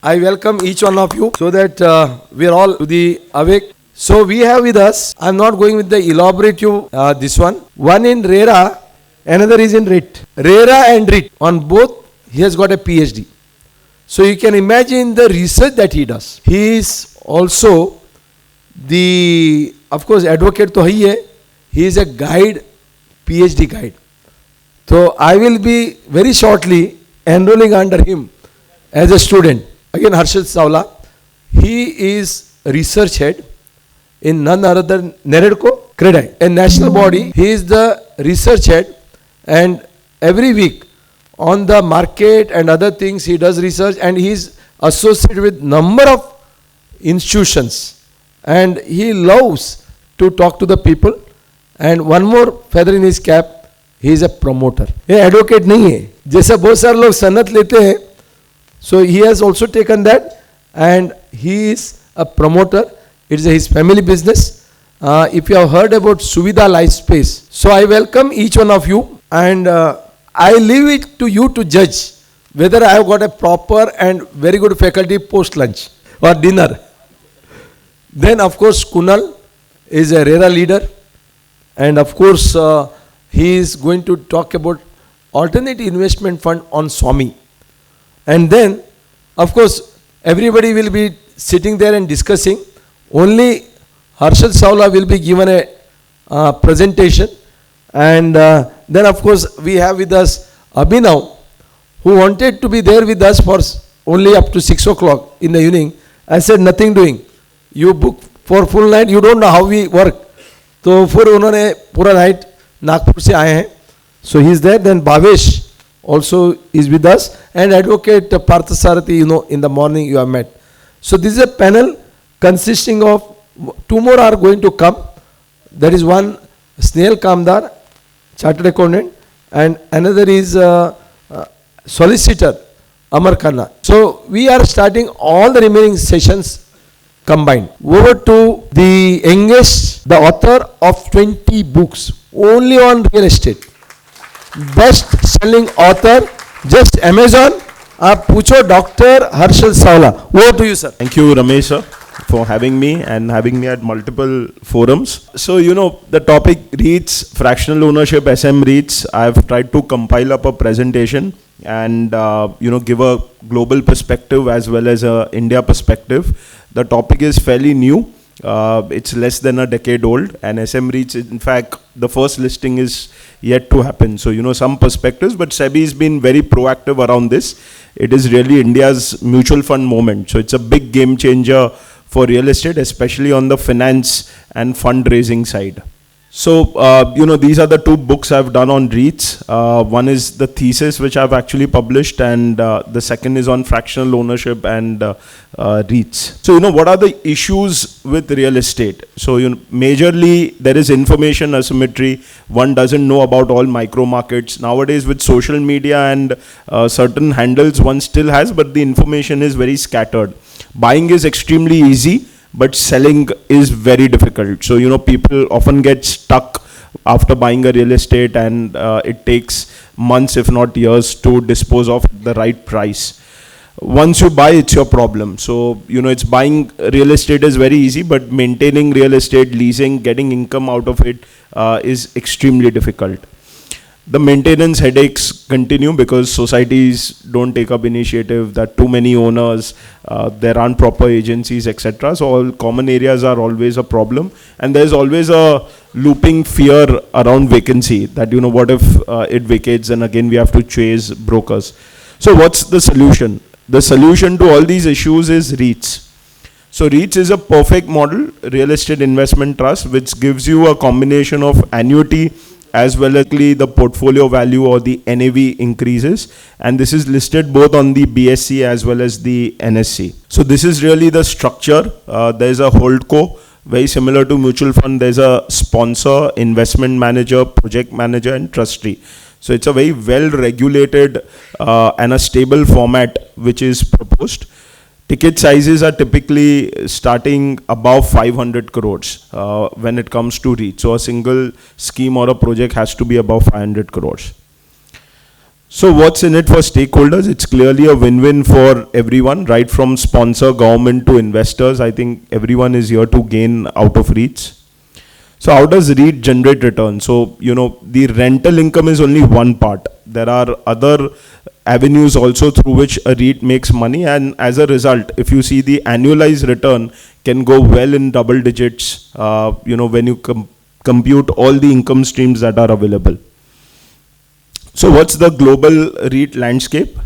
I welcome each one of you so that we are all to the awake. So we have with us, I'm not going with the elaborative this one. One in RERA, another is in REIT. RERA and REIT, on both he has got a PhD. So you can imagine the research that he does. He is also the, of course, advocate to hai. He is a guide, PhD guide. So I will be very shortly enrolling under him as a student. Again, Harshad Savla, he is research head in none other than NEREDCO, CREDI, a national body. He is the research head, and every week on the market and other things he does research, and he is associated with number of institutions, and he loves to talk to the people. And one more feather in his cap, he is a promoter. ये advocate नहीं है, जैसा बहुत सारे लोग सनत लेते हैं. So he has also taken that, and he is a promoter. It is his family business. If you have heard about Suvidha Life Space, so I welcome each one of you, and I leave it to you to judge whether I have got a proper and very good faculty post lunch or dinner. Then of course Kunal is a RERA leader, and of course he is going to talk about alternative investment fund on Swami. And then, of course, everybody will be sitting there and discussing. Only Harshad Savla will be given a presentation. And then, of course, we have with us Abhinav, who wanted to be there with us for only up to 6 o'clock in the evening. I said, nothing doing. You book for full night, you don't know how we work. So, फिर उन्होंने पूरा night Nagpur से आए हैं. So, he is there. Then Bhavesh also is with us, and advocate Parthasarathi, in the morning you have met. So this is a panel consisting of, two more are going to come. There is one Snehal Kamdar, chartered accountant, and another is solicitor Amar Khanna. So we are starting all the remaining sessions combined. Over to the youngest, the author of 20 books only on real estate. Best selling author, just Amazon. आप पूछो doctor Harshad Sawla. Over to you, sir. Thank you, Ramesh, sir, for having me and having me at multiple forums. So, the topic REITs, fractional ownership, SM REITs. I've tried to compile up a presentation and, give a global perspective as well as a India perspective. The topic is fairly new. It's less than a decade old, and SM REITs, in fact, the first listing is yet to happen. So, some perspectives, but SEBI has been very proactive around this. It is really India's mutual fund moment. So, it's a big game changer for real estate, especially on the finance and fundraising side. So, these are the two books I've done on REITs. One is the thesis, which I've actually published, and the second is on fractional ownership and REITs. So, what are the issues with real estate? So, majorly there is information asymmetry. One doesn't know about all micro markets. Nowadays, with social media and certain handles, one still has, but the information is very scattered. Buying is extremely easy, but selling is very difficult. So, people often get stuck after buying a real estate, and it takes months, if not years, to dispose of the right price. Once you buy, it's your problem. So, it's buying real estate is very easy, but maintaining real estate, leasing, getting income out of it is extremely difficult. The maintenance headaches continue because societies don't take up initiative, there are too many owners, there aren't proper agencies, etc. So all common areas are always a problem, and there's always a looping fear around vacancy that, what if it vacates, and again we have to chase brokers. So what's the solution? The solution to all these issues is REITs. So REITs is a perfect model, real estate investment trust, which gives you a combination of annuity as well as the portfolio value or the NAV increases, and this is listed both on the BSE as well as the NSE. So this is really the structure. There's a holdco, very similar to mutual fund. There's a sponsor, investment manager, project manager, and trustee. So it's a very well regulated and a stable format which is proposed. Ticket sizes are typically starting above 500 crores when it comes to REIT. So a single scheme or a project has to be above 500 crores. So what's in it for stakeholders? It's clearly a win-win for everyone, right from sponsor, government to investors. I think everyone is here to gain out of REITs. So how does REIT generate return? So, the rental income is only one part. There are other avenues also through which a REIT makes money, and as a result, if you see the annualized return can go well in double digits, when you compute all the income streams that are available. So what's the global REIT landscape?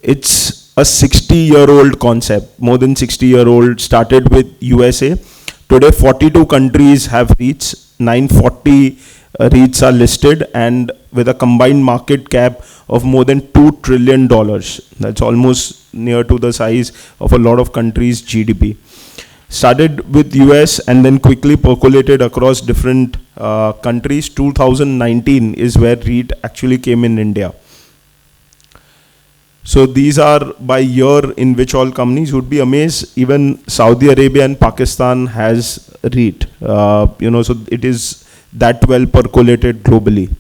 It's a 60-year-old concept, more than 60-year-old, started with USA. Today, 42 countries have REITs, 940 REITs are listed, and with a combined market cap of more than $2 trillion. That's almost near to the size of a lot of countries' GDP. Started with US and then quickly percolated across different countries. 2019 is where REIT actually came in India. So these are by year in which all companies. Would be amazed. Even Saudi Arabia and Pakistan has REIT. So it is that well percolated globally.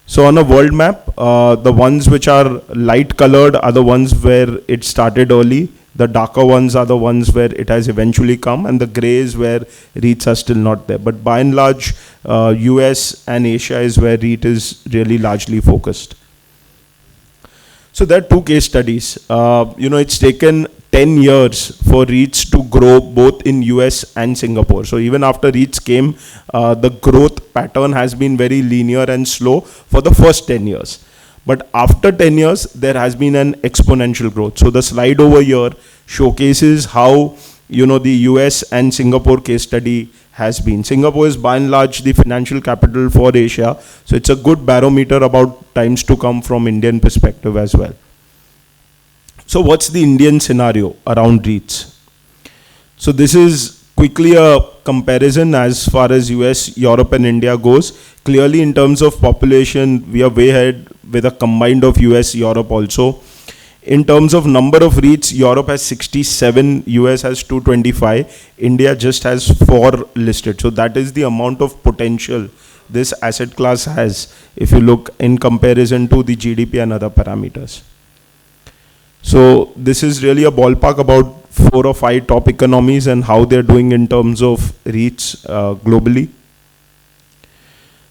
So on a world map, the ones which are light colored are the ones where it started early. The darker ones are the ones where it has eventually come, and the gray is where REITs are still not there. But by and large, US and Asia is where REIT is really largely focused. So there are two case studies. It's taken 10 years for REITs to grow both in US and Singapore. So even after REITs came, the growth pattern has been very linear and slow for the first 10 years. But after 10 years, there has been an exponential growth. So the slide over here showcases how, the US and Singapore case study has been. Singapore is by and large the financial capital for Asia. So it's a good barometer about times to come from Indian perspective as well. So what's the Indian scenario around REITs? So this is quickly a comparison as far as US, Europe and India goes. Clearly in terms of population, we are way ahead with a combined of US, Europe also. In terms of number of REITs, Europe has 67, US has 225, India just has 4 listed. So that is the amount of potential this asset class has if you look in comparison to the GDP and other parameters. So this is really a ballpark about 4 or 5 top economies and how they're doing in terms of REITs globally.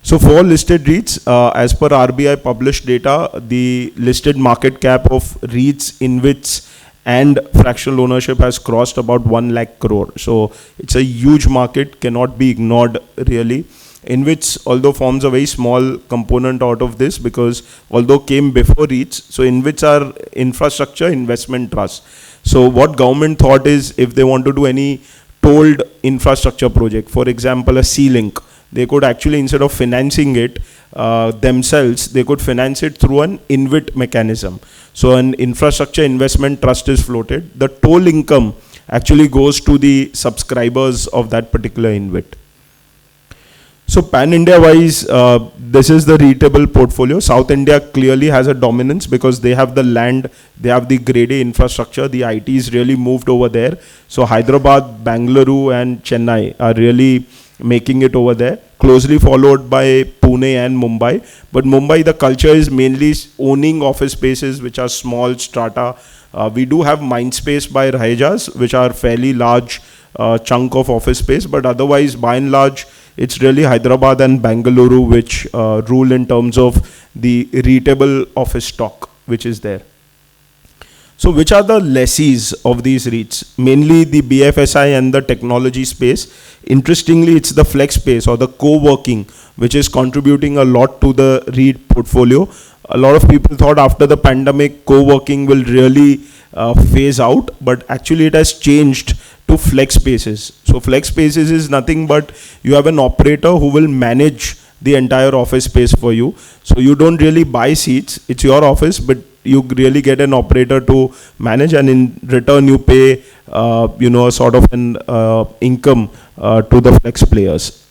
So for listed REITs, as per RBI published data, the listed market cap of REITs, InvITs and fractional ownership has crossed about 1 lakh crore. So it's a huge market, cannot be ignored really. InvITs although forms a very small component out of this because although came before REITs, so InvITs are infrastructure investment trusts. So what government thought is if they want to do any tolled infrastructure project, for example a sea link, they could actually, instead of financing it themselves, they could finance it through an InvIT mechanism. So an infrastructure investment trust is floated. The toll income actually goes to the subscribers of that particular InvIT. So pan-India wise, this is the REITable portfolio. South India clearly has a dominance because they have the land, they have the grade A infrastructure, the IT is really moved over there. So Hyderabad, Bangalore and Chennai are really making it over there, closely followed by Pune and Mumbai. But Mumbai, the culture is mainly owning office spaces which are small strata. We do have Mindspace by Rahejas, which are fairly large chunk of office space, but otherwise by and large it's really Hyderabad and Bangalore which rule in terms of the REITable office stock which is there. So which are the lessees of these REITs? Mainly the BFSI and the technology space. Interestingly, it's the flex space or the co-working which is contributing a lot to the REIT portfolio. A lot of people thought after the pandemic co-working will really phase out, but actually it has changed to flex spaces. So flex spaces is nothing but you have an operator who will manage the entire office space for you. So you don't really buy seats, it's your office, but you really get an operator to manage, and in return you pay a sort of an income to the flex players.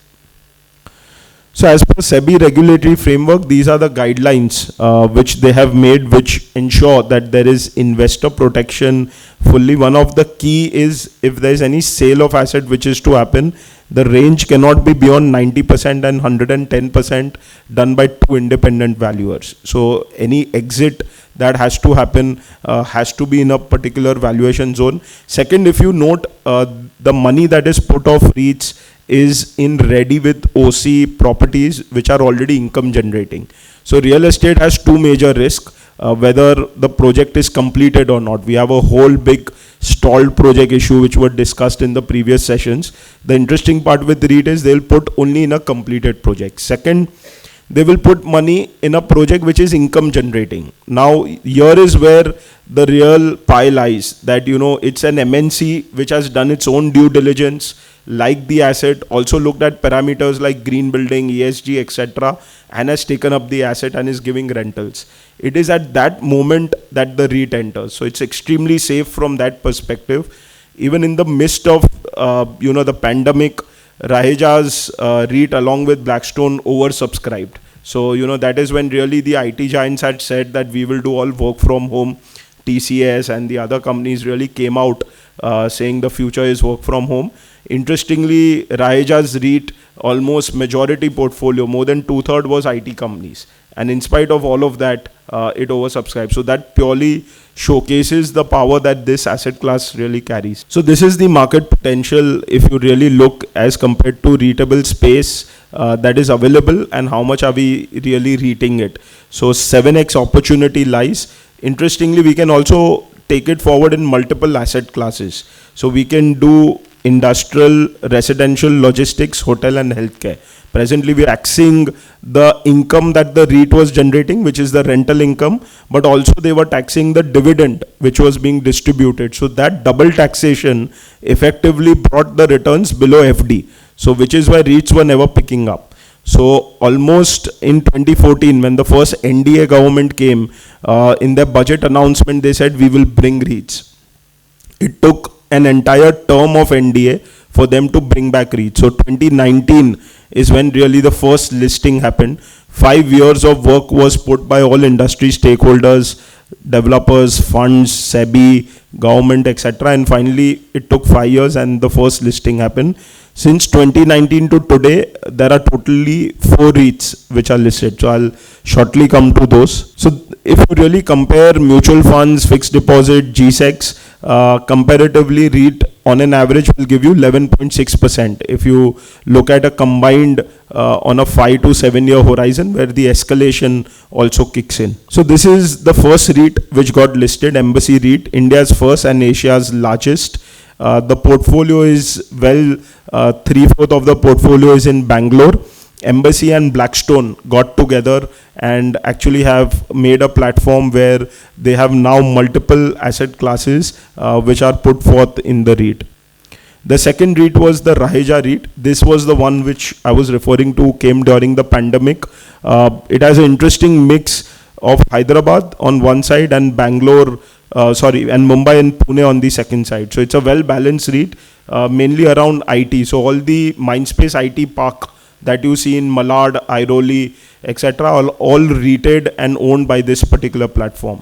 So as per SEBI regulatory framework, these are the guidelines which they have made, which ensure that there is investor protection fully. One of the key is if there is any sale of asset which is to happen, the range cannot be beyond 90% and 110% done by two independent valuers. So any exit that has to happen has to be in a particular valuation zone. Second, if you note, the money that is put off REITs is in ready with OC properties which are already income generating. So real estate has two major risks, whether the project is completed or not. We have a whole big stalled project issue which were discussed in the previous sessions. The interesting part with REIT is they'll put only in a completed project. Second, they will put money in a project which is income generating. Now here is where the real pie lies, that it's an MNC which has done its own due diligence, like the asset, also looked at parameters like green building, ESG, etc., and has taken up the asset and is giving rentals. It is at that moment that the REIT enters. So it's extremely safe from that perspective. Even in the midst of the pandemic, Raheja's REIT along with Blackstone oversubscribed. So that is when really the IT giants had said that we will do all work from home. TCS and the other companies really came out saying the future is work from home. Interestingly, Raheja's REIT, almost majority portfolio, more than 2/3 was IT companies. And in spite of all of that, it oversubscribed. So that purely showcases the power that this asset class really carries. So this is the market potential if you really look as compared to REITable space that is available and how much are we really REITing it. So 7x opportunity lies. Interestingly, we can also take it forward in multiple asset classes. So we can do industrial, residential, logistics, hotel and healthcare. Presently, we are taxing the income that the REIT was generating, which is the rental income, but also they were taxing the dividend which was being distributed. So that double taxation effectively brought the returns below FD. So which is why REITs were never picking up. So almost in 2014, when the first NDA government came, in their budget announcement, they said we will bring REITs. It took an entire term of NDA for them to bring back REITs. So 2019 is when really the first listing happened. 5 years of work was put by all industry stakeholders, developers, funds, SEBI, government, etc. And finally, it took 5 years and the first listing happened. Since 2019 to today, there are totally 4 REITs which are listed. So I'll shortly come to those. So if you really compare mutual funds, fixed deposit, GSECs, comparatively REIT on an average will give you 11.6% if you look at a combined on a 5 to 7 year horizon where the escalation also kicks in. So this is the first REIT which got listed, Embassy REIT, India's first and Asia's largest. The portfolio is 3/4 of the portfolio is in Bangalore. Embassy and Blackstone got together and actually have made a platform where they have now multiple asset classes which are put forth in the REIT. The second REIT was the Raheja REIT. This was the one which I was referring to, came during the pandemic. It has an interesting mix of Hyderabad on one side and Bangalore, and Mumbai and Pune on the second side. So it's a well-balanced REIT, mainly around IT. So all the Mindspace IT Park that you see in Malad, Airoli, etc. are all REITed and owned by this particular platform.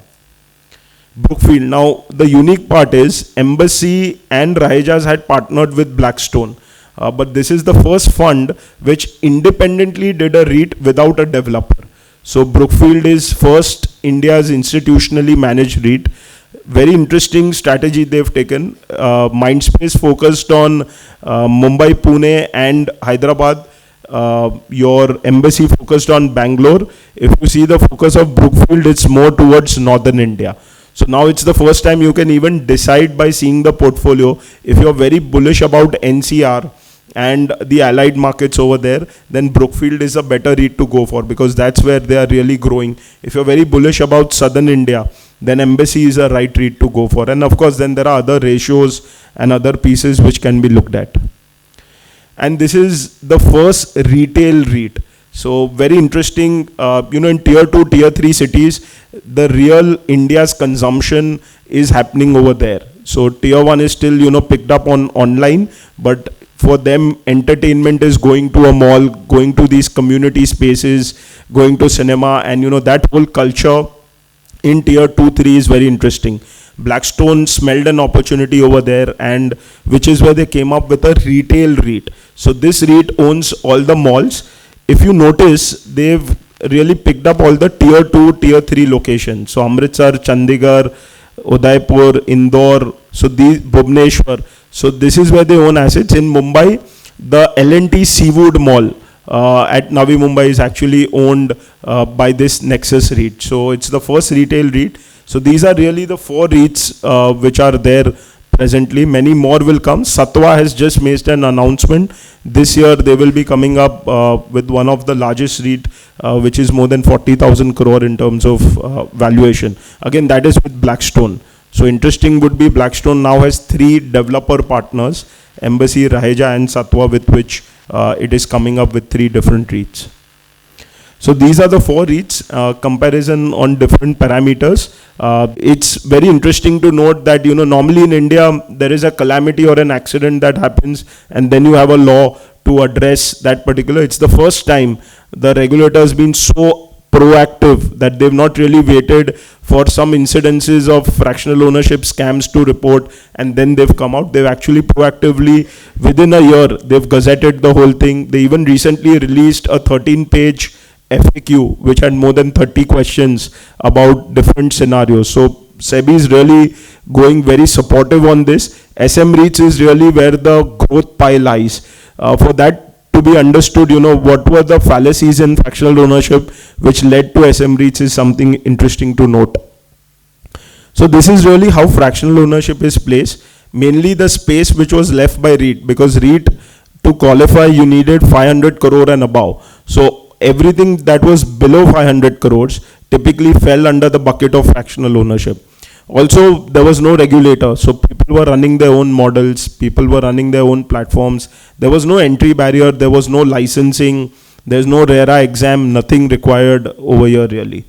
Brookfield. Now, the unique part is Embassy and Raheja's had partnered with Blackstone. But this is the first fund which independently did a REIT without a developer. So Brookfield is first India's institutionally managed REIT. Very interesting strategy they've taken. Mindspace focused on Mumbai, Pune and Hyderabad. Your Embassy focused on Bangalore. If you see the focus of Brookfield, it's more towards northern India. So now it's the first time you can even decide by seeing the portfolio. If you're very bullish about NCR and the allied markets over there, then Brookfield is a better REIT to go for because that's where they are really growing. If you're very bullish about southern India, then Embassy is a right REIT to go for. And of course, then there are other ratios and other pieces which can be looked at. And this is the first retail REIT. So very interesting, in tier 2, tier 3 cities, the real India's consumption is happening over there. So tier 1 is still, picked up on online, but for them, entertainment is going to a mall, going to these community spaces, going to cinema, and that whole culture in tier 2, 3 is very interesting. Blackstone smelled an opportunity over there, and which is where they came up with a retail REIT. So this REIT owns all the malls. If you notice, they've really picked up all the tier 2, tier 3 locations. So Amritsar, Chandigarh, Udaipur, Indore, so these, Bhubaneswar. So this is where they own assets. In Mumbai, the L&T Seawood Mall at Navi Mumbai is actually owned by this Nexus REIT. So it's the first retail REIT. So these are really the 4 REITs which are there presently. Many more will come. Satwa has just made an announcement. This year they will be coming up with one of the largest REIT, which is more than 40,000 crore in terms of valuation. Again, that is with Blackstone. So interesting would be Blackstone now has 3 developer partners, Embassy, Raheja and Satwa, with which it is coming up with 3 different REITs. So these are the 4 REITs, comparison on different parameters. It's very interesting to note that, normally in India, there is a calamity or an accident that happens, and then you have a law to address that particular. It's the first time the regulator has been so proactive that they've not really waited for some incidences of fractional ownership scams to report and then they've come out. They've actually proactively, within a year, they've gazetted the whole thing. They even recently released a 13-page FAQ which had more than 30 questions about different scenarios. So SEBI is really going very supportive on this. SM REITs is really where the growth pie lies. For that to be understood, what were the fallacies in fractional ownership which led to SM REITs is something interesting to note. So this is really how fractional ownership is placed. Mainly the space which was left by REIT, because REIT, to qualify, you needed 500 crore and above. So everything that was below 500 crores typically fell under the bucket of fractional ownership. Also, there was no regulator, so people were running their own models, people were running their own platforms. There was no entry barrier, there was no licensing, there's no RERA exam, nothing required over here really.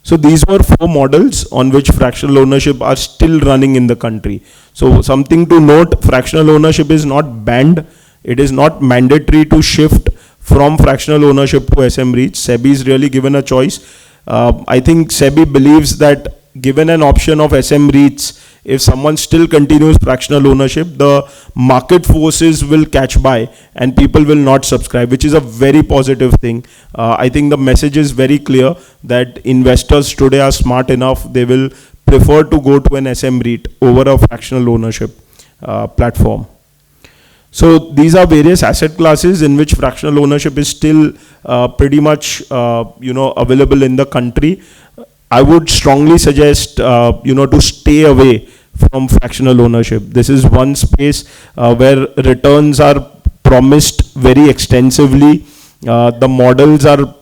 So these were 4 models on which fractional ownership are still running in the country. So something to note, fractional ownership is not banned, it is not mandatory to shift from fractional ownership to SM REITs. SEBI is really given a choice. I think SEBI believes that given an option of SM REITs, if someone still continues fractional ownership, the market forces will catch by and people will not subscribe, which is a very positive thing. I think the message is very clear that investors today are smart enough, they will prefer to go to an SM REIT over a fractional ownership platform. So these are various asset classes in which fractional ownership is still pretty much available in the country. I would strongly suggest to stay away from fractional ownership. This is one space where returns are promised very extensively. The models are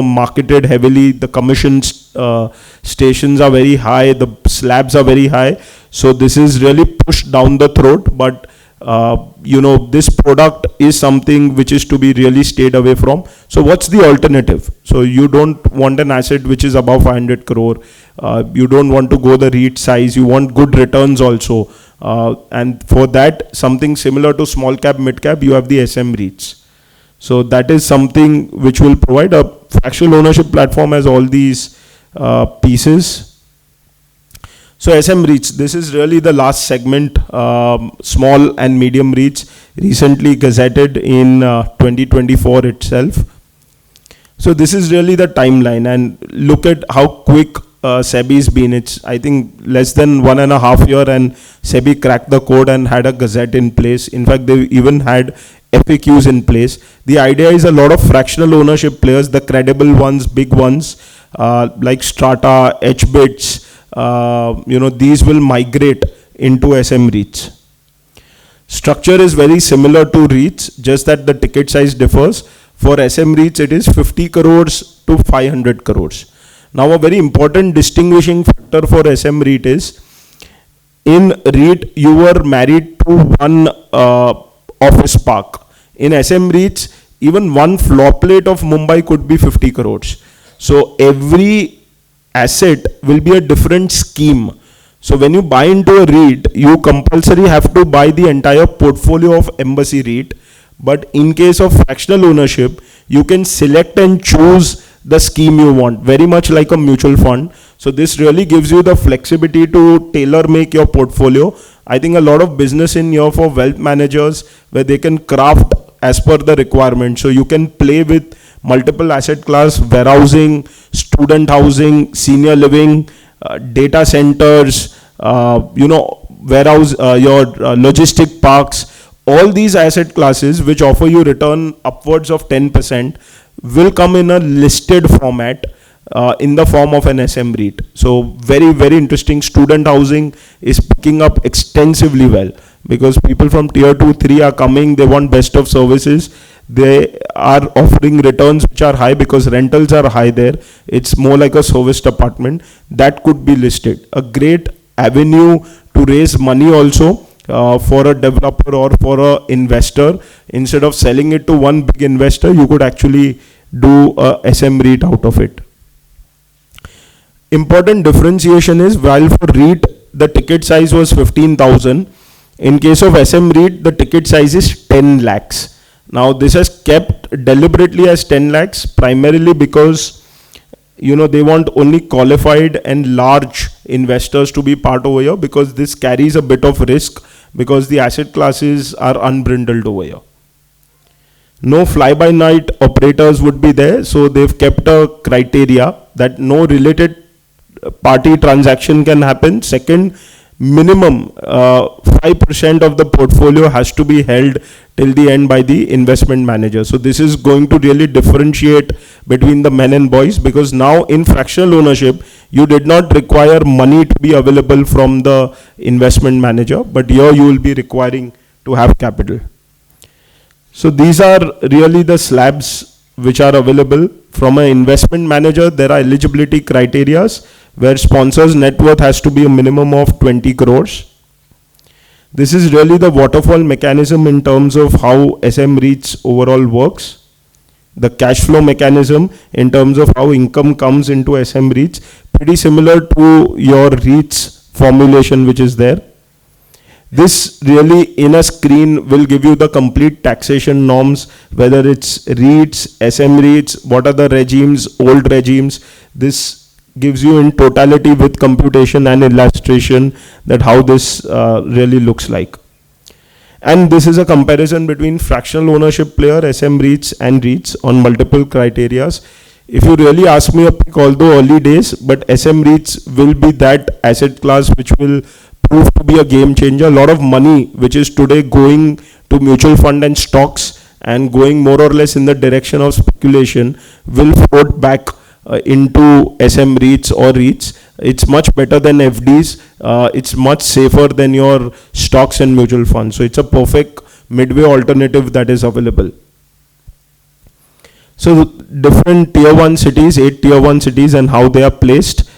marketed heavily. The commissions stations are very high. The slabs are very high. So this is really pushed down the throat. But this product is something which is to be really stayed away from. So what's the alternative? So you don't want an asset which is above 500 crore. You don't want to go the REIT size. You want good returns also. And for that, something similar to small cap, mid cap, you have the SM REITs. So that is something which will provide a fractional ownership platform as all these pieces. So SM REITs, this is really the last segment, small and medium REITs, recently gazetted in 2024 itself. So this is really the timeline, and look at how quick SEBI's been. It's, I think, less than 1.5 years and SEBI cracked the code and had a gazette in place. In fact, they even had FAQs in place. The idea is a lot of fractional ownership players, the credible ones, big ones, like Strata, HBits, these will migrate into SM REITs. Structure is very similar to REITs, just that the ticket size differs. For SM REITs, it is 50 crores to 500 crores. Now, a very important distinguishing factor for SM REIT is, in REIT, you were married to one office park. In SM REITs, even one floor plate of Mumbai could be 50 crores. So every asset will be a different scheme. So when you buy into a REIT, you compulsory have to buy the entire portfolio of Embassy REIT. But in case of fractional ownership, you can select and choose the scheme you want, very much like a mutual fund. So this really gives you the flexibility to tailor make your portfolio. I think a lot of business in here for wealth managers where they can craft as per the requirement. So you can play with multiple asset class, warehousing, student housing, senior living, data centers, warehouse, your logistic parks, all these asset classes which offer you return upwards of 10% will come in a listed format in the form of an SM REIT. So very, very interesting. Student housing is picking up extensively well because people from tier 2, 3 are coming. They want best of services. They are offering returns which are high because rentals are high there. It's more like a serviced apartment that could be listed. A great avenue to raise money also for a developer or for an investor. Instead of selling it to one big investor, you could actually do a SM REIT out of it. Important differentiation is, while for REIT the ticket size was 15,000, in case of SM REIT the ticket size is 10 lakhs. Now this has kept deliberately as 10 lakhs primarily because they want only qualified and large investors to be part over here, because this carries a bit of risk because the asset classes are unbrindled over here. No fly-by-night operators would be there, so they've kept a criteria that no related party transaction can happen. Second, minimum 5% of the portfolio has to be held till the end by the investment manager. So this is going to really differentiate between the men and boys, because now in fractional ownership you did not require money to be available from the investment manager, but here you will be requiring to have capital. So these are really the slabs which are available. From an investment manager, there are eligibility criteria where sponsors' net worth has to be a minimum of 20 crores. This is really the waterfall mechanism in terms of how SM REITs overall works. The cash flow mechanism in terms of how income comes into SM REITs, pretty similar to your REITs formulation which is there. This really in a screen will give you the complete taxation norms, whether it's REITs, SM REITs, what are the regimes, old regimes. This gives you in totality with computation and illustration that how this really looks like. And this is a comparison between fractional ownership player, SM REITs and REITs on multiple criterias. If you really ask me a pick, although early days, but SM REITs will be that asset class which will prove to be a game changer. A lot of money which is today going to mutual fund and stocks and going more or less in the direction of speculation will float back into SM REITs or REITs. It's much better than FDs. It's much safer than your stocks and mutual funds. So it's a perfect midway alternative that is available. So different tier 1 cities, 8 tier 1 cities, and how they are placed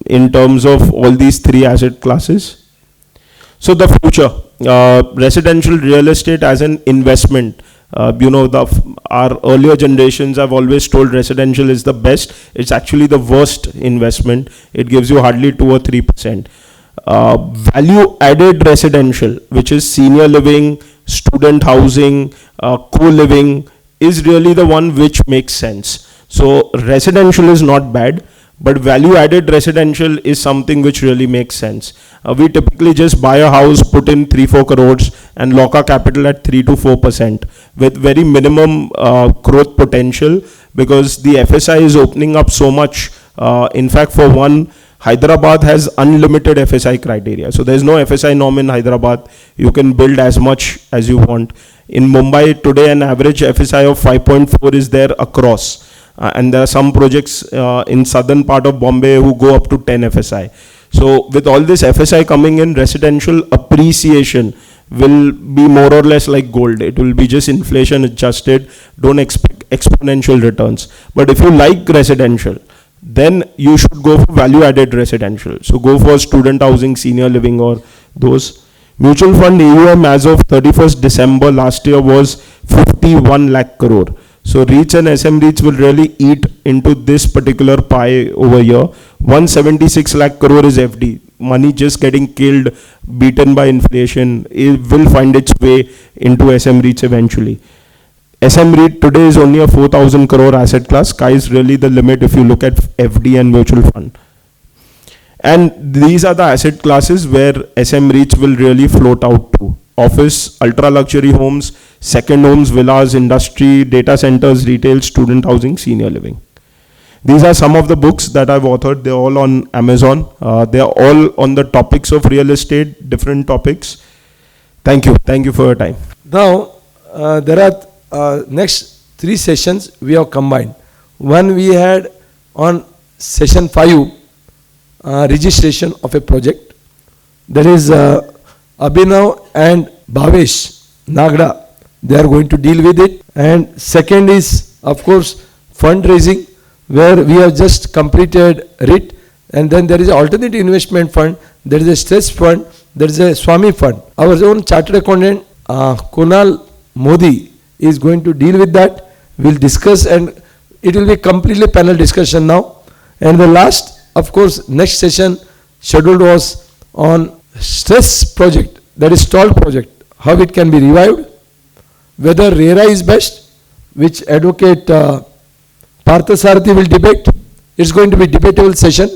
in terms of all these three asset classes. So the future, residential real estate as an investment. Our earlier generations have always told residential is the best. It's actually the worst investment. It gives you hardly 2 or 3%. Value added residential, which is senior living, student housing, co-living, is really the one which makes sense. So residential is not bad, but value added residential is something which really makes sense. We typically just buy a house, put in 3-4 crores and lock our capital at 3 to 4% with very minimum growth potential, because the FSI is opening up so much. In fact, for one, Hyderabad has unlimited FSI criteria. So there's no FSI norm in Hyderabad. You can build as much as you want. In Mumbai today, an average FSI of 5.4 is there across. And there are some projects in southern part of Bombay who go up to 10 FSI. So with all this FSI coming in, residential appreciation will be more or less like gold. It will be just inflation adjusted. Don't expect exponential returns. But if you like residential, then you should go for value added residential. So go for student housing, senior living, or those. Mutual fund AUM as of 31st December last year was 51 lakh crore. So REITs and SM REITs will really eat into this particular pie over here. 176 lakh crore is FD. Money just getting killed, beaten by inflation. It will find its way into SM REITs eventually. SM REIT today is only a 4,000 crore asset class. Sky is really the limit if you look at FD and mutual fund. And these are the asset classes where SM REITs will really float out to. Office, ultra luxury homes, second homes, villas, industry, data centers, retail, student housing, senior living. These are some of the books that I've authored. They're all on Amazon. They're all on the topics of real estate, different topics. Thank you. Thank you for your time. Now, there are next 3 sessions we have combined. One we had on session 5, registration of a project. That is Abhinav and Bhavesh Nagda. They are going to deal with it. And second is, of course, fundraising, where we have just completed REIT. And then there is an alternative investment fund, there is a stress fund, there is a Swami fund. Our own chartered accountant, Kunal Modi, is going to deal with that. We'll discuss, and it will be completely panel discussion now. And the last, of course, next session scheduled was on stress project, that is stalled project, how it can be revived, whether RERA is best, which advocate Parthasarathi will debate. It's going to be debatable session.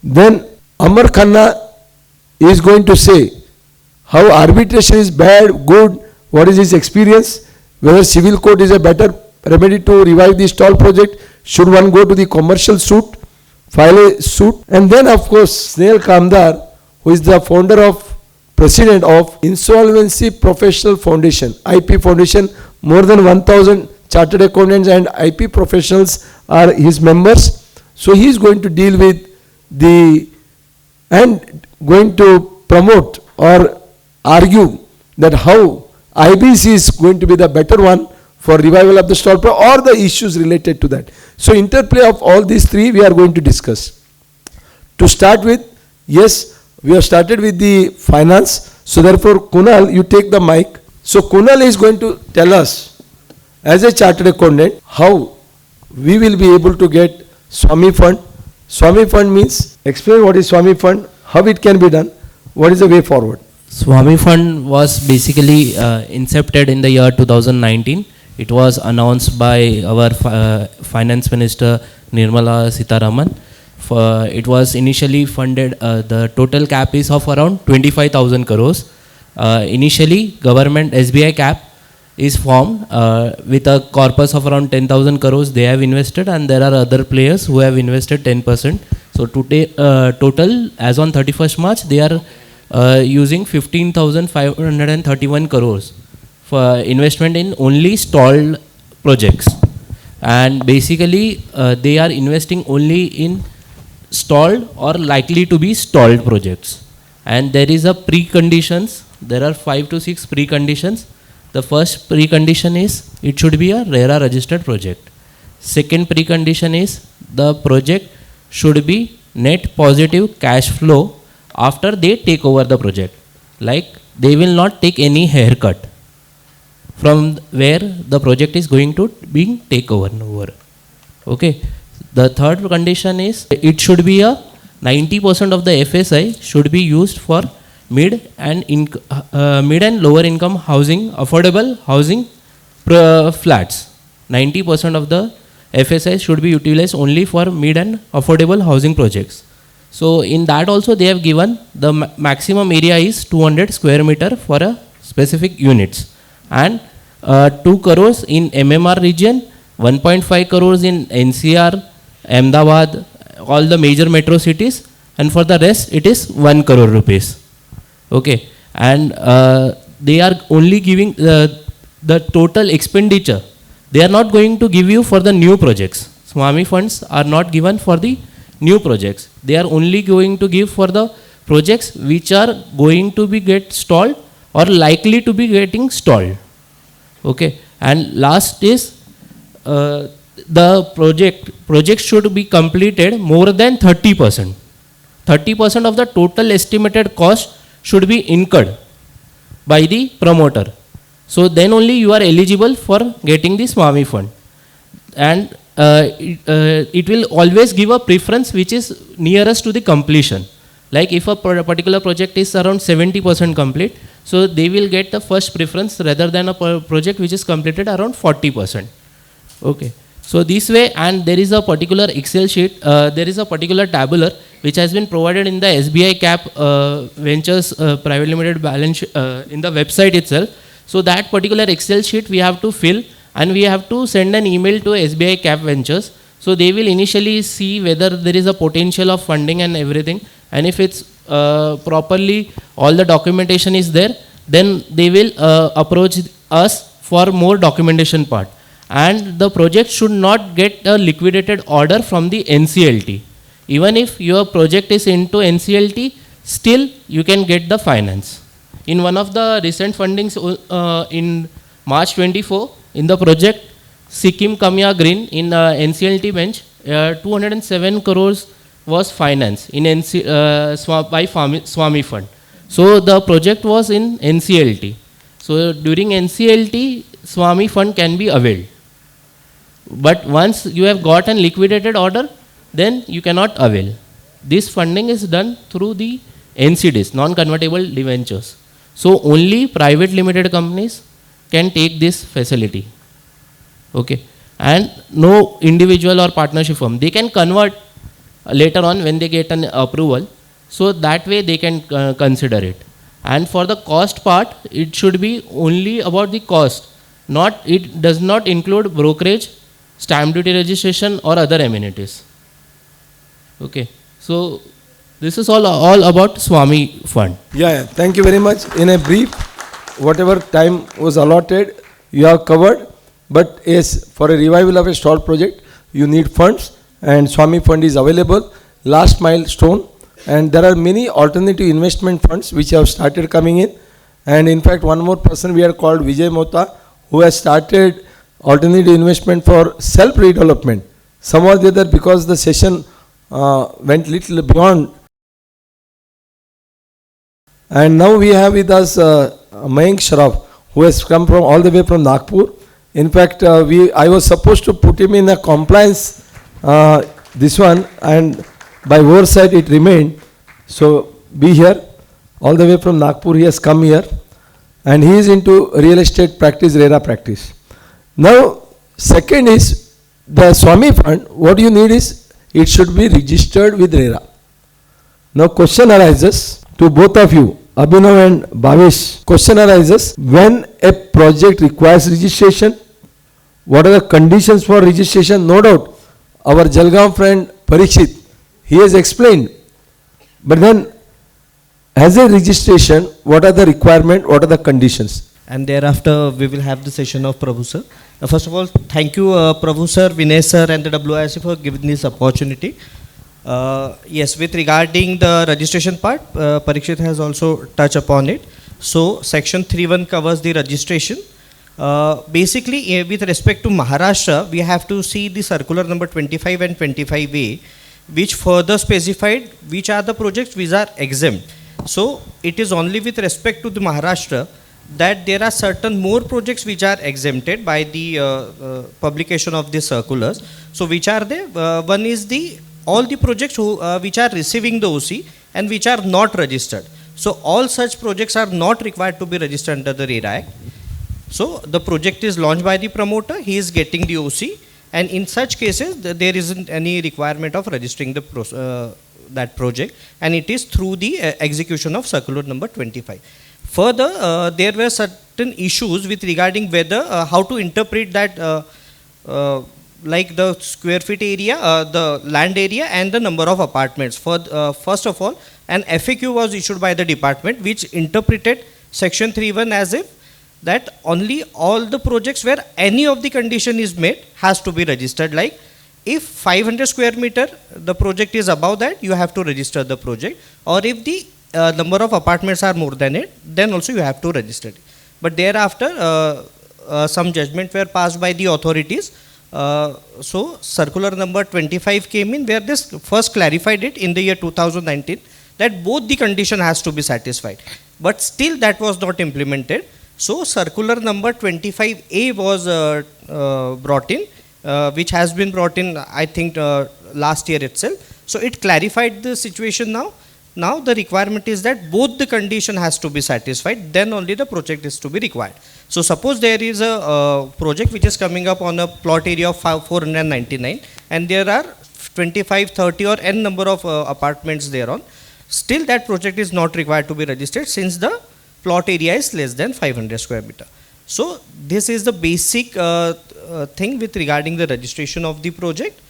Then Amar Khanna is going to say how arbitration is bad, good, what is his experience, whether civil court is a better remedy to revive the stall project, should one go to the commercial suit, file a suit. And then of course Snehal Kamdar, who is the founder of, president of Insolvency Professional Foundation, IP Foundation, more than 1,000 chartered accountants and IP professionals are his members. So he is going to deal with and going to promote or argue that how IBC is going to be the better one for revival of the stall or the issues related to that. So interplay of all these 3 we are going to discuss. To start with, yes, we have started with the finance. So therefore, Kunal, you take the mic. So Kunal is going to tell us, as a chartered accountant, how we will be able to get Swami fund. Swami fund means, explain what is Swami fund, how it can be done, what is the way forward. Swami fund was basically incepted in the year 2019. It was announced by our finance minister Nirmala Sitharaman. It was initially funded, the total cap is of around 25,000 crores. Initially, government SBI cap is formed with a corpus of around 10,000 crores they have invested, and there are other players who have invested 10%. So today, total as on 31st March, they are using 15,531 crores for investment in only stalled projects. And basically, they are investing only in stalled or likely to be stalled projects. And there is a preconditions. There are 5 to 6 preconditions. The first precondition is it should be a RERA registered project. Second precondition is the project should be net positive cash flow after they take over the project. Like they will not take any haircut from where the project is going to be taken over. Okay. The third condition is it should be a 90% of the FSI should be used for mid and lower income housing, affordable housing flats. 90% of the FSI should be utilized only for mid and affordable housing projects. So in that also they have given the maximum area is 200 square meter for a specific units, and 2 crores in MMR region, 1.5 crores in NCR, Ahmedabad, all the major metro cities, and for the rest it is 1 crore rupees. Okay, and they are only giving the total expenditure. They are not going to give you for the new projects. Swami funds are not given for the new projects. They are only going to give for the projects which are going to be get stalled or likely to be getting stalled. Okay, and last is the project should be completed more than 30%. 30% of the total estimated cost should be incurred by the promoter. So then only you are eligible for getting the Swami fund. And it will always give a preference which is nearest to the completion. Like if a particular project is around 70% complete, so they will get the first preference rather than a project which is completed around 40%. Okay. So this way, and there is a particular Excel sheet, there is a particular tabular which has been provided in the SBI Cap Ventures Private Limited balance in the website itself. So that particular Excel sheet we have to fill, and we have to send an email to SBI Cap Ventures. So they will initially see whether there is a potential of funding and everything, and if it's properly, all the documentation is there, then they will approach us for more documentation part. And the project should not get a liquidated order from the NCLT. Even if your project is into NCLT, still you can get the finance. In one of the recent fundings in March 24, in the project Sikkim Kamya Green in NCLT bench, 207 crores was financed in by Swami Fund. So the project was in NCLT. So during NCLT, Swami Fund can be availed. But once you have got an liquidated order, then you cannot avail. This funding is done through the NCDs, non-convertible debentures. So only private limited companies can take this facility. Okay. And no individual or partnership firm. They can convert later on when they get an approval. So that way they can consider it. And for the cost part, it should be only about the cost. It does not include brokerage, stamp duty registration or other amenities. Okay. So this is all about Swami Fund. Yeah, thank you very much. In a brief, whatever time was allotted, you have covered. But yes, for a revival of a stalled project, you need funds, and Swami Fund is available. Last milestone, and there are many alternative investment funds which have started coming in. And in fact, one more person we are called Vijay Mota, who has started alternative investment for self-redevelopment. Some or the other, because the session went little beyond. And now we have with us Mayank Sharaf, who has come from all the way from Nagpur. In fact, I was supposed to put him in a compliance, this one, and by oversight it remained. So be here, all the way from Nagpur he has come here, and he is into real estate practice, RERA practice. Now, second is the Swami Fund. What you need is, it should be registered with RERA. Now question arises to both of you, Abhinav and Bhavesh. Question arises, when a project requires registration, what are the conditions for registration? No doubt, our Jalgaon friend Parikshit, he has explained. But then, as a registration, what are the requirements, what are the conditions? And thereafter, we will have the session of Prabhu sir. First of all, thank you Prabhu sir, Vinay sir and the WIC for giving this opportunity. Yes, with regarding the registration part, Parikshit has also touched upon it. So, section 3.1 covers the registration. Basically, with respect to Maharashtra, we have to see the circular number 25 and 25A, which further specified which are the projects which are exempt. So, it is only with respect to the Maharashtra that there are certain more projects which are exempted by the publication of the circulars. So, which are they? One is all the projects which are receiving the OC and which are not registered. So, all such projects are not required to be registered under the RERA Act. So, the project is launched by the promoter, he is getting the OC, and in such cases, there isn't any requirement of registering the that project, and it is through the execution of circular number 25. Further, there were certain issues with regarding whether, how to interpret that, like the square feet area, the land area and the number of apartments. First of all, an FAQ was issued by the department which interpreted section 3.1 as if that only all the projects where any of the condition is met has to be registered. Like if 500 square meter the project is above that, you have to register the project, or if the number of apartments are more than it, then also you have to register it. But thereafter some judgment were passed by the authorities. So circular number 25 came in, where this first clarified it in the year 2019 that both the condition has to be satisfied, but still that was not implemented. So circular number 25A was brought in, which has been brought in, I think, last year itself. So it clarified the situation now, Now the requirement is that both the condition has to be satisfied, then only the project is to be required. So suppose there is a project which is coming up on a plot area of 499 and there are 25, 30 or n number of apartments thereon. Still that project is not required to be registered since the plot area is less than 500 square meter. So this is the basic thing with regarding the registration of the project.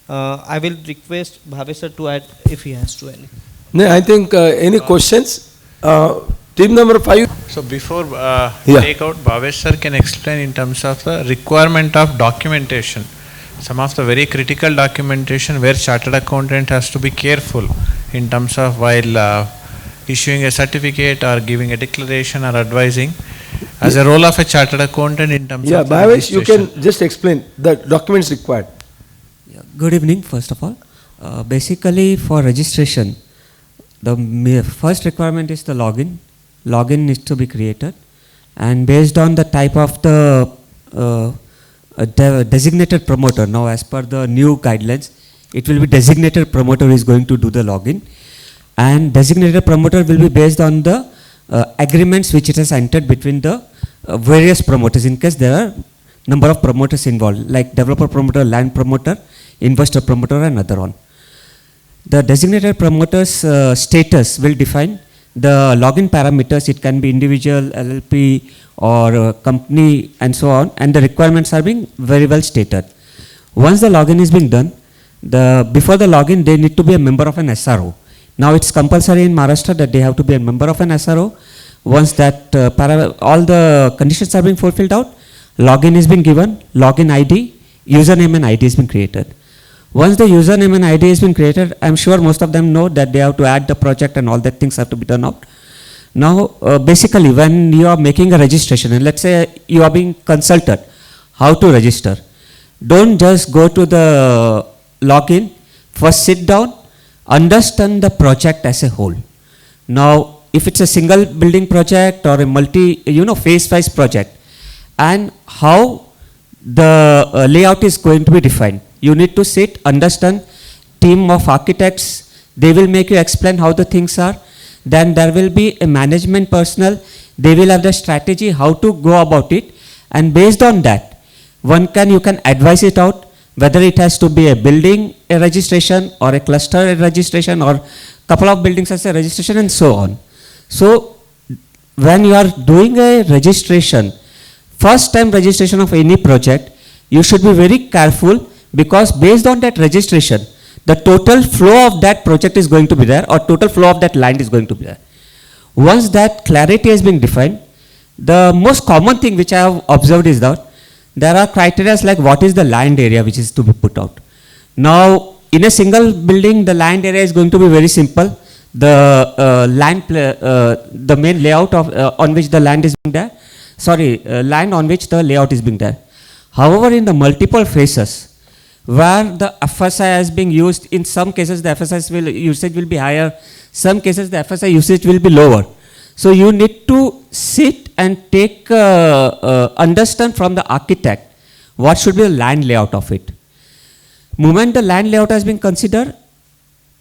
I will request Bhavesh sir to add if he has to any. No, I think any questions? Team number 5. So before take out, Bhavesh sir can explain in terms of the requirement of documentation. Some of the very critical documentation where chartered accountant has to be careful in terms of while issuing a certificate or giving a declaration or advising. As a role of a chartered accountant in terms of Bhavesh, you can just explain the documents required. Yeah, good evening, first of all. Basically, for registration, the first requirement is the login. Login needs to be created, and based on the type of the designated promoter. Now, as per the new guidelines, it will be designated promoter who is going to do the login, and designated promoter will be based on the agreements which it has entered between the various promoters. In case there are number of promoters involved, like developer promoter, land promoter, investor promoter, and other one. The designated promoter's status will define the login parameters. It can be individual, LLP, or company, and so on, and the requirements are being very well stated. Once the login is being done, before the login they need to be a member of an SRO. Now it's compulsory in Maharashtra that they have to be a member of an SRO. Once that all the conditions are being fulfilled out, login is being given, login ID, username and ID has been created. Once the username and ID has been created, I'm sure most of them know that they have to add the project and all that things have to be done out. Now, basically, when you are making a registration, and let's say you are being consulted how to register, don't just go to the login. First, sit down, understand the project as a whole. Now, if it's a single building project or a phase-wise project, and how the layout is going to be defined, you need to sit, understand, team of architects, they will make you explain how the things are. Then there will be a management personnel, they will have the strategy how to go about it, and based on that, you can advise it out, whether it has to be a building a registration or a cluster a registration or couple of buildings as a registration and so on. So when you are doing a registration, first time registration of any project, you should be very careful, because based on that registration, the total flow of that project is going to be there, or total flow of that land is going to be there. Once that clarity has been defined, the most common thing which I have observed is that there are criteria like what is the land area which is to be put out. Now, in a single building, the land area is going to be very simple. The the main layout of on which the land is being there, land on which the layout is being there. However, in the multiple phases, where the FSI has been used, in some cases the FSI usage will be higher, some cases the FSI usage will be lower. So you need to sit and take understand from the architect what should be the land layout of it. Moment the land layout has been considered,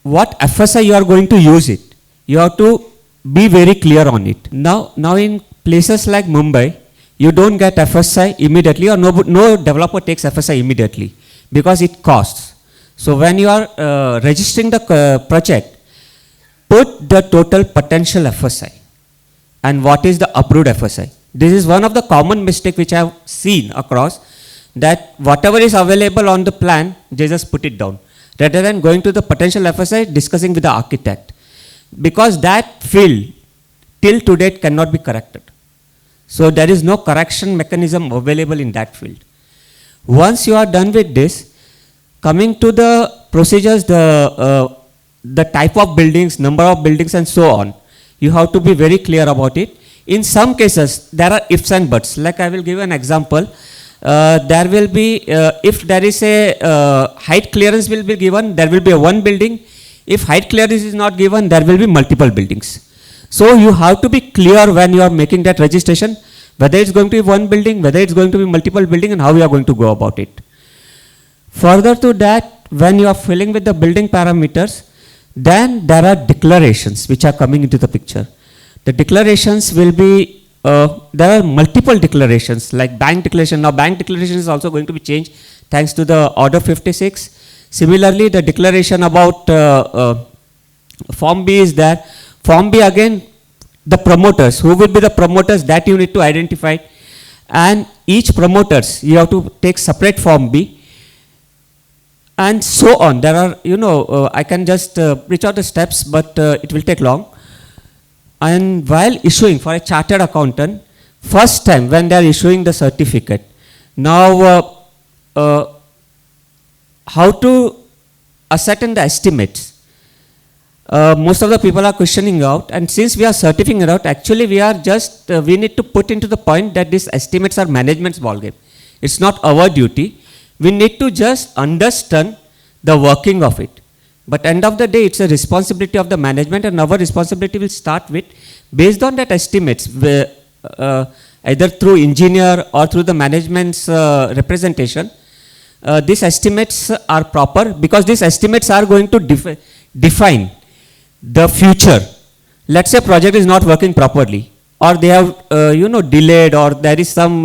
what FSI you are going to use it, you have to be very clear on it. Now in places like Mumbai, you don't get FSI immediately, or no developer takes FSI immediately, because it costs. So when you are registering the project, put the total potential FSI and what is the approved FSI. This is one of the common mistake which I have seen across, that whatever is available on the plan, they just put it down, rather than going to the potential FSI, discussing with the architect, because that field till to date cannot be corrected. So there is no correction mechanism available in that field. Once you are done with this, coming to the procedures, the type of buildings, number of buildings and so on, you have to be very clear about it. In some cases, there are ifs and buts. Like I will give an example. There will be, if there is a height clearance will be given, there will be a one building. If height clearance is not given, there will be multiple buildings. So you have to be clear when you are making that registration, whether it's going to be one building, whether it's going to be multiple building, and how you are going to go about it. Further to that, when you are filling with the building parameters, Then there are declarations which are coming into the picture. The declarations will be, there are multiple declarations like bank declaration. Now bank declaration is also going to be changed thanks to the Order 56. Similarly, the declaration about Form B is there. Form B again, the promoters, who will be the promoters, that you need to identify. And each promoters, you have to take separate Form B. And so on. There are, I can just reach out the steps, but it will take long. And while issuing for a chartered accountant, first time when they are issuing the certificate, now how to ascertain the estimates? Most of the people are questioning out, and since we are certifying it out, actually we are just, we need to put into the point that these estimates are management's ballgame. It's not our duty. We need to just understand the working of it. But end of the day, it's a responsibility of the management, and our responsibility will start with, based on that estimates, either through engineer or through the management's representation, these estimates are proper, because these estimates are going to define the future. Let's say project is not working properly, or they have delayed, or there is some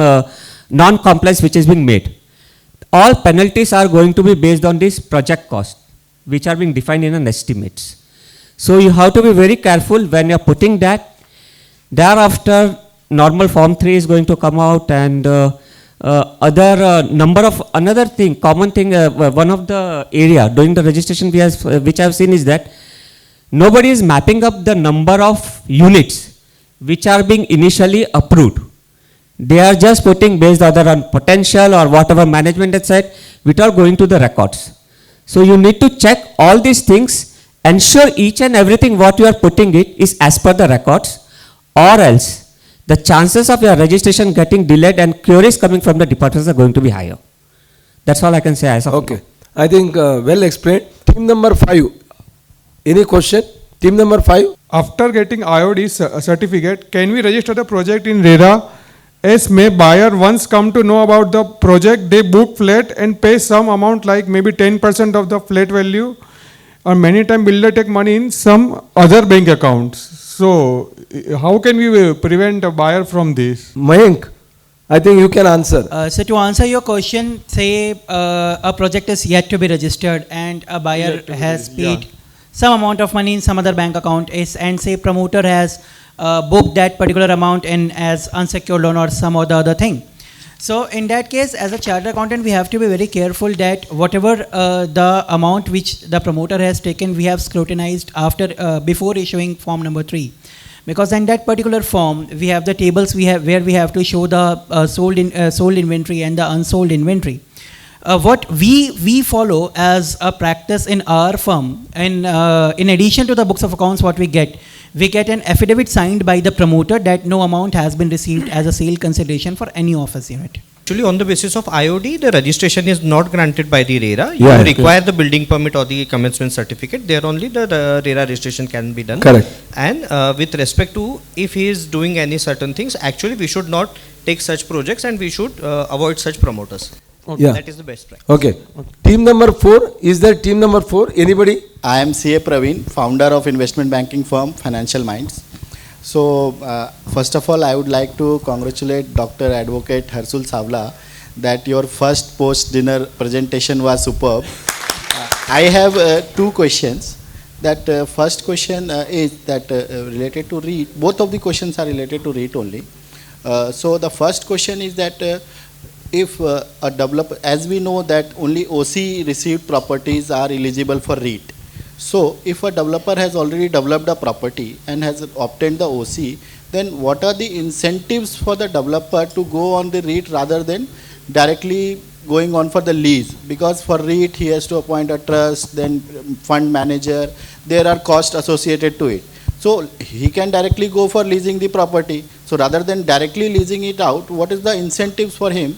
non-compliance which is being made. All penalties are going to be based on this project cost, which are being defined in an estimates. So you have to be very careful when you are putting that. Thereafter, normal Form 3 is going to come out, and another thing, common thing, one of the area during the registration which I have seen is that nobody is mapping up the number of units which are being initially approved. They are just putting based either on potential or whatever management has said, without going to the records. So you need to check all these things, ensure each and everything what you are putting it is as per the records, or else the chances of your registration getting delayed and queries coming from the departments are going to be higher. That's all I can say as of Okay. now. I think well explained. Team number 5. Any question? Team number 5. After getting IOD certificate, can we register the project in RERA? As may buyer once come to know about the project, they book flat and pay some amount like maybe 10% of the flat value, or many times builder take money in some other bank accounts. So how can we prevent a buyer from this? Mayank, I think you can answer. So to answer your question, say a project is yet to be registered and a buyer has paid some amount of money in some other bank account, and say promoter has booked that particular amount in as unsecured loan or some or the other thing. So in that case, as a chartered accountant, we have to be very careful that whatever the amount which the promoter has taken, we have scrutinized after before issuing form number 3. Because in that particular form, we have the tables where we have to show the sold inventory and the unsold inventory. What we follow as a practice in our firm, and in addition to the books of accounts, what we get an affidavit signed by the promoter that no amount has been received as a sale consideration for any office unit. Actually, on the basis of IOD, the registration is not granted by the RERA. You Yeah, require the building permit or the commencement certificate. There only the RERA registration can be done. Correct. And with respect to if he is doing any certain things, actually we should not take such projects, and we should avoid such promoters. Yeah. That is the best practice. Okay. Team number 4. Is there team number 4? Anybody? I am CA Praveen, founder of investment banking firm Financial Minds. So, first of all, I would like to congratulate Dr. Advocate Harsul Savla that your first post-dinner presentation was superb. I have 2 questions. That first question is that related to REIT. Both of the questions are related to REIT only. So, the first question is that if a developer, as we know that only OC received properties are eligible for REIT. So if a developer has already developed a property and has obtained the OC, then what are the incentives for the developer to go on the REIT rather than directly going on for the lease? Because for REIT he has to appoint a trust, then fund manager, there are costs associated to it. So he can directly go for leasing the property. So rather than directly leasing it out, what is the incentives for him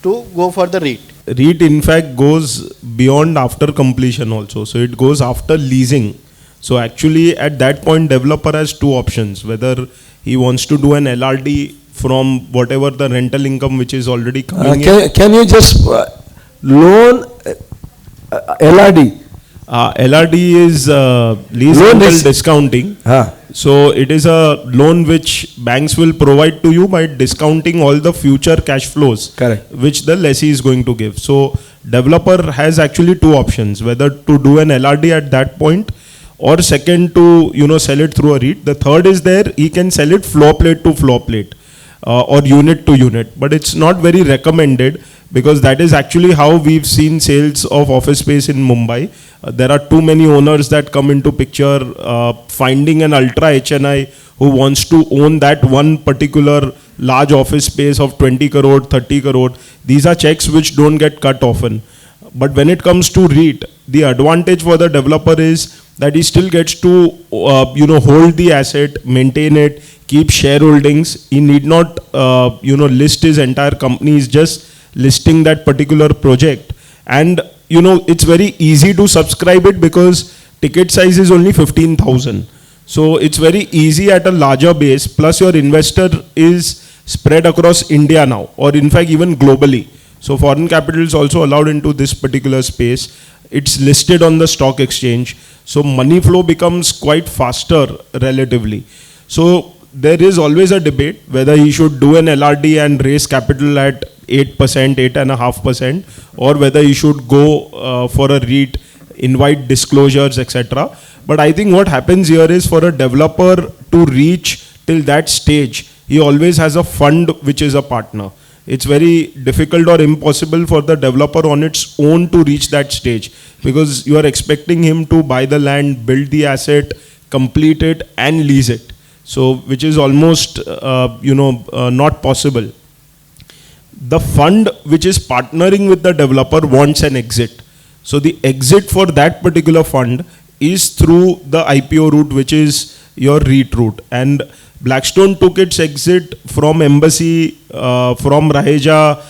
to go for the REIT? REIT in fact goes beyond after completion also. So it goes after leasing. So actually at that point developer has 2 options, whether he wants to do an LRD from whatever the rental income which is already coming in. Can you just loan LRD? LRD is lease Loan rental is- discounting. Ah. So it is a loan which banks will provide to you by discounting all the future cash flows. Correct. Which the lessee is going to give. So developer has actually two options, whether to do an LRD at that point, or second to sell it through a REIT. The third is there, he can sell it floor plate to floor plate or unit to unit, but it's not very recommended, because that is actually how we've seen sales of office space in Mumbai. There are too many owners that come into picture. Finding an ultra HNI who wants to own that one particular large office space of 20 crore, 30 crore, these are checks which don't get cut often. But when it comes to REIT, the advantage for the developer is that he still gets to hold the asset, maintain it, keep shareholdings. He need not list his entire company. He's just listing that particular project, and it's very easy to subscribe it because ticket size is only 15,000. So it's very easy at a larger base, plus your investor is spread across India now, or in fact even globally. So foreign capital is also allowed into this particular space. It's listed on the stock exchange. So money flow becomes quite faster relatively. So there is always a debate whether he should do an LRD and raise capital at 8%, 8.5%, or whether he should go for a REIT, invite disclosures, etc. But I think what happens here is, for a developer to reach till that stage, he always has a fund which is a partner. It's very difficult or impossible for the developer on its own to reach that stage, because you are expecting him to buy the land, build the asset, complete it and lease it. So which is almost not possible. The fund which is partnering with the developer wants an exit. So the exit for that particular fund is through the IPO route, which is your REIT route. And Blackstone took its exit from Embassy, from Raheja,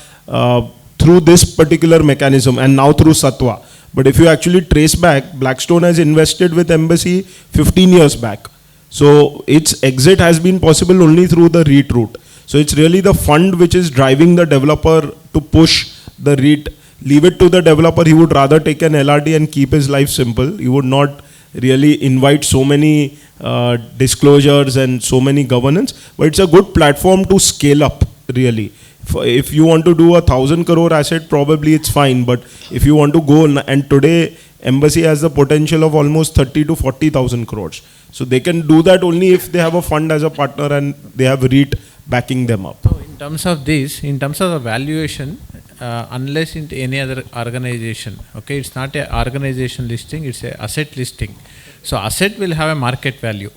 through this particular mechanism, and now through Satwa. But if you actually trace back, Blackstone has invested with Embassy 15 years back. So its exit has been possible only through the REIT route. So it's really the fund which is driving the developer to push the REIT. Leave it to the developer. He would rather take an LRD and keep his life simple. He would not really invite so many disclosures and so many governance. But it's a good platform to scale up, really. If you want to do 1,000 crore asset, probably it's fine. But if you want to go, and today Embassy has the potential of almost 30 to 40,000 crores. So they can do that only if they have a fund as a partner and they have REIT backing them up. So in terms of this, in terms of the valuation, unless in any other organization, okay, it's not a organization listing, it's a asset listing. So asset will have a market value.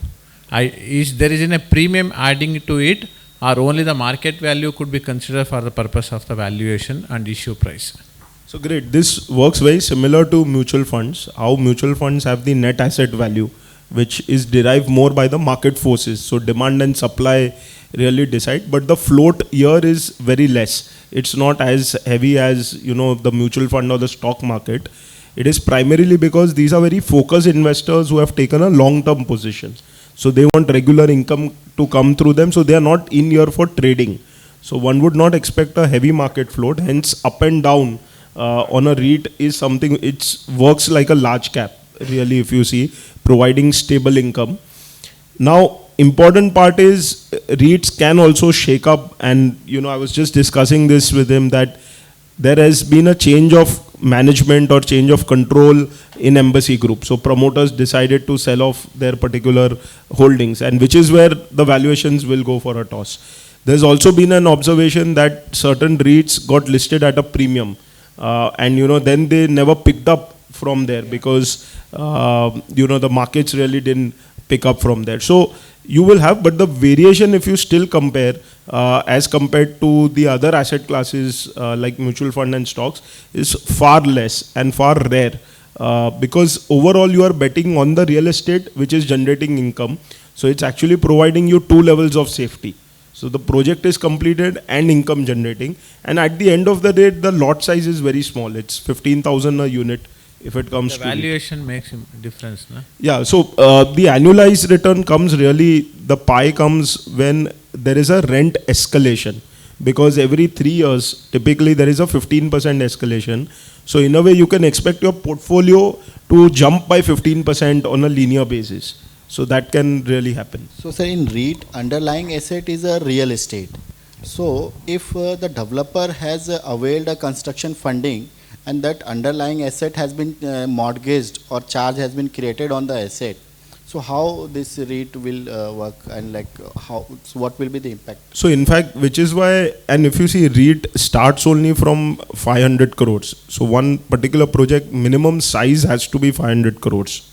There is a premium adding to it, or only the market value could be considered for the purpose of the valuation and issue price? So great. This works very similar to mutual funds. How mutual funds have the net asset value, which is derived more by the market forces. So demand and supply really decide, but the float here is very less. It's not as heavy as the mutual fund or the stock market. It is primarily because these are very focused investors who have taken a long-term position. So they want regular income to come through them. So they are not in here for trading. So one would not expect a heavy market float. Hence, up and down on a REIT is something. It works like a large cap, really, if you see, providing stable income. Now, important part is REITs can also shake up, and I was just discussing this with him, that there has been a change of management or change of control in Embassy Group. So promoters decided to sell off their particular holdings, and which is where the valuations will go for a toss. There's also been an observation that certain REITs got listed at a premium, and then they never picked up from there because the markets really didn't pick up from there. So you will have, but the variation, if you still compare as compared to the other asset classes like mutual fund and stocks, is far less and far rare, because overall you are betting on the real estate which is generating income. So it's actually providing you two levels of safety. So the project is completed and income generating, and at the end of the day the lot size is very small. It's 15,000 a unit. If it comes the valuation makes a difference, no? Yeah, so the annualized return comes really, the pie comes when there is a rent escalation. because every 3 years, typically there is a 15% escalation. So in a way, you can expect your portfolio to jump by 15% on a linear basis. So that can really happen. So sir, in REIT, underlying asset is a real estate. So if the developer has availed a construction funding and that underlying asset has been mortgaged or charge has been created on the asset, so how this REIT will work, and like how, so what will be the impact? So in fact, which is why, and if you see, REIT starts only from 500 crores. So one particular project minimum size has to be 500 crores.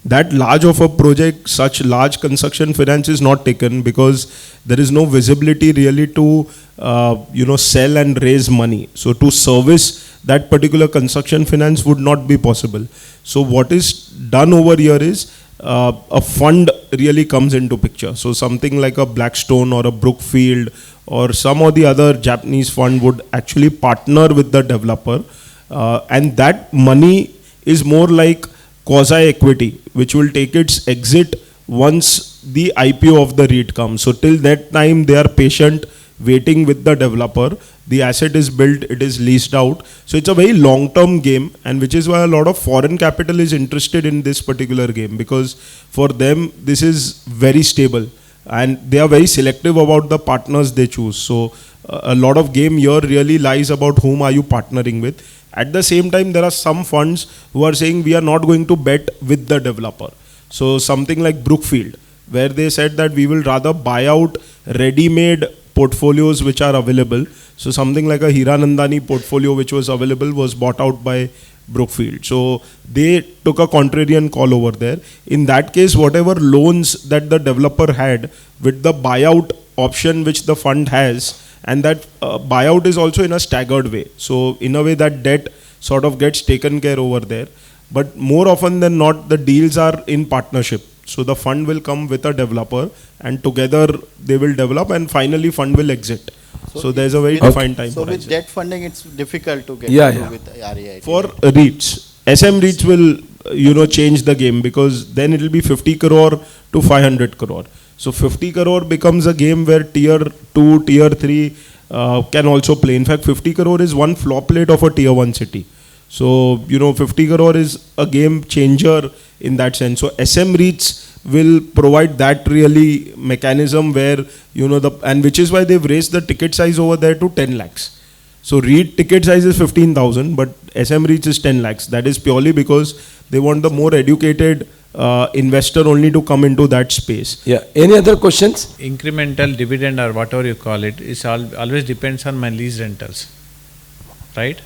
That large of a project, such large construction finance is not taken because there is no visibility really to sell and raise money. So to service that particular construction finance would not be possible. So what is done over here is a fund really comes into picture. So something like a Blackstone or a Brookfield or some of the other Japanese fund would actually partner with the developer, and that money is more like quasi-equity, which will take its exit once the IPO of the REIT comes. So till that time, they are patient, waiting with the developer. The asset is built, it is leased out. So it's a very long-term game, and which is why a lot of foreign capital is interested in this particular game, because for them, this is very stable, and they are very selective about the partners they choose. So a lot of game here really lies about whom are you partnering with. At the same time, there are some funds who are saying we are not going to bet with the developer. So something like Brookfield, where they said that we will rather buy out ready-made portfolios which are available. So something like a Hiranandani portfolio which was available was bought out by Brookfield. So they took a contrarian call over there. In that case, whatever loans that the developer had with the buyout option which the fund has, and that buyout is also in a staggered way. So in a way that debt sort of gets taken care over there. But more often than not, the deals are in partnership. So the fund will come with a developer and together they will develop, and finally fund will exit. So there's a very defined time So horizon. with debt funding, it's difficult to get with REIT. For REITs, SM REITs will change the game, because then it will be 50 crore to 500 crore. So 50 crore becomes a game where tier 2, tier 3 can also play. In fact, 50 crore is one floor plate of a tier 1 city. So, 50 crore is a game changer in that sense. So SM REITs will provide that really mechanism where, and which is why they've raised the ticket size over there to 10 lakhs. So REIT ticket size is 15,000, but SM REITs is 10 lakhs. That is purely because they want the more educated investor only to come into that space. Yeah. Any other questions? Incremental dividend or whatever you call it is always depends on my lease rentals, right?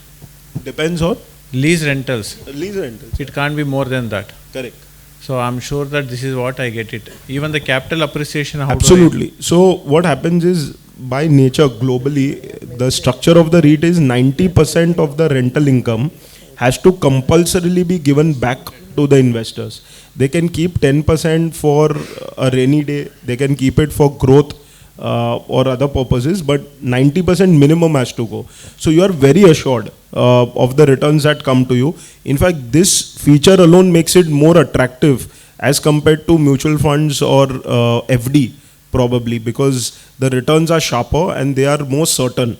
Depends on? Lease rentals. Lease rentals. It can't be more than that. Correct. So I'm sure that this is what I get it. Even the capital appreciation. How Absolutely. So what happens is, by nature globally, the structure of the REIT is 90% of the rental income has to compulsorily be given back to the investors. They can keep 10% for a rainy day, they can keep it for growth or other purposes, but 90% minimum has to go. So you are very assured of the returns that come to you. In fact, this feature alone makes it more attractive as compared to mutual funds or FD, probably, because the returns are sharper and they are more certain.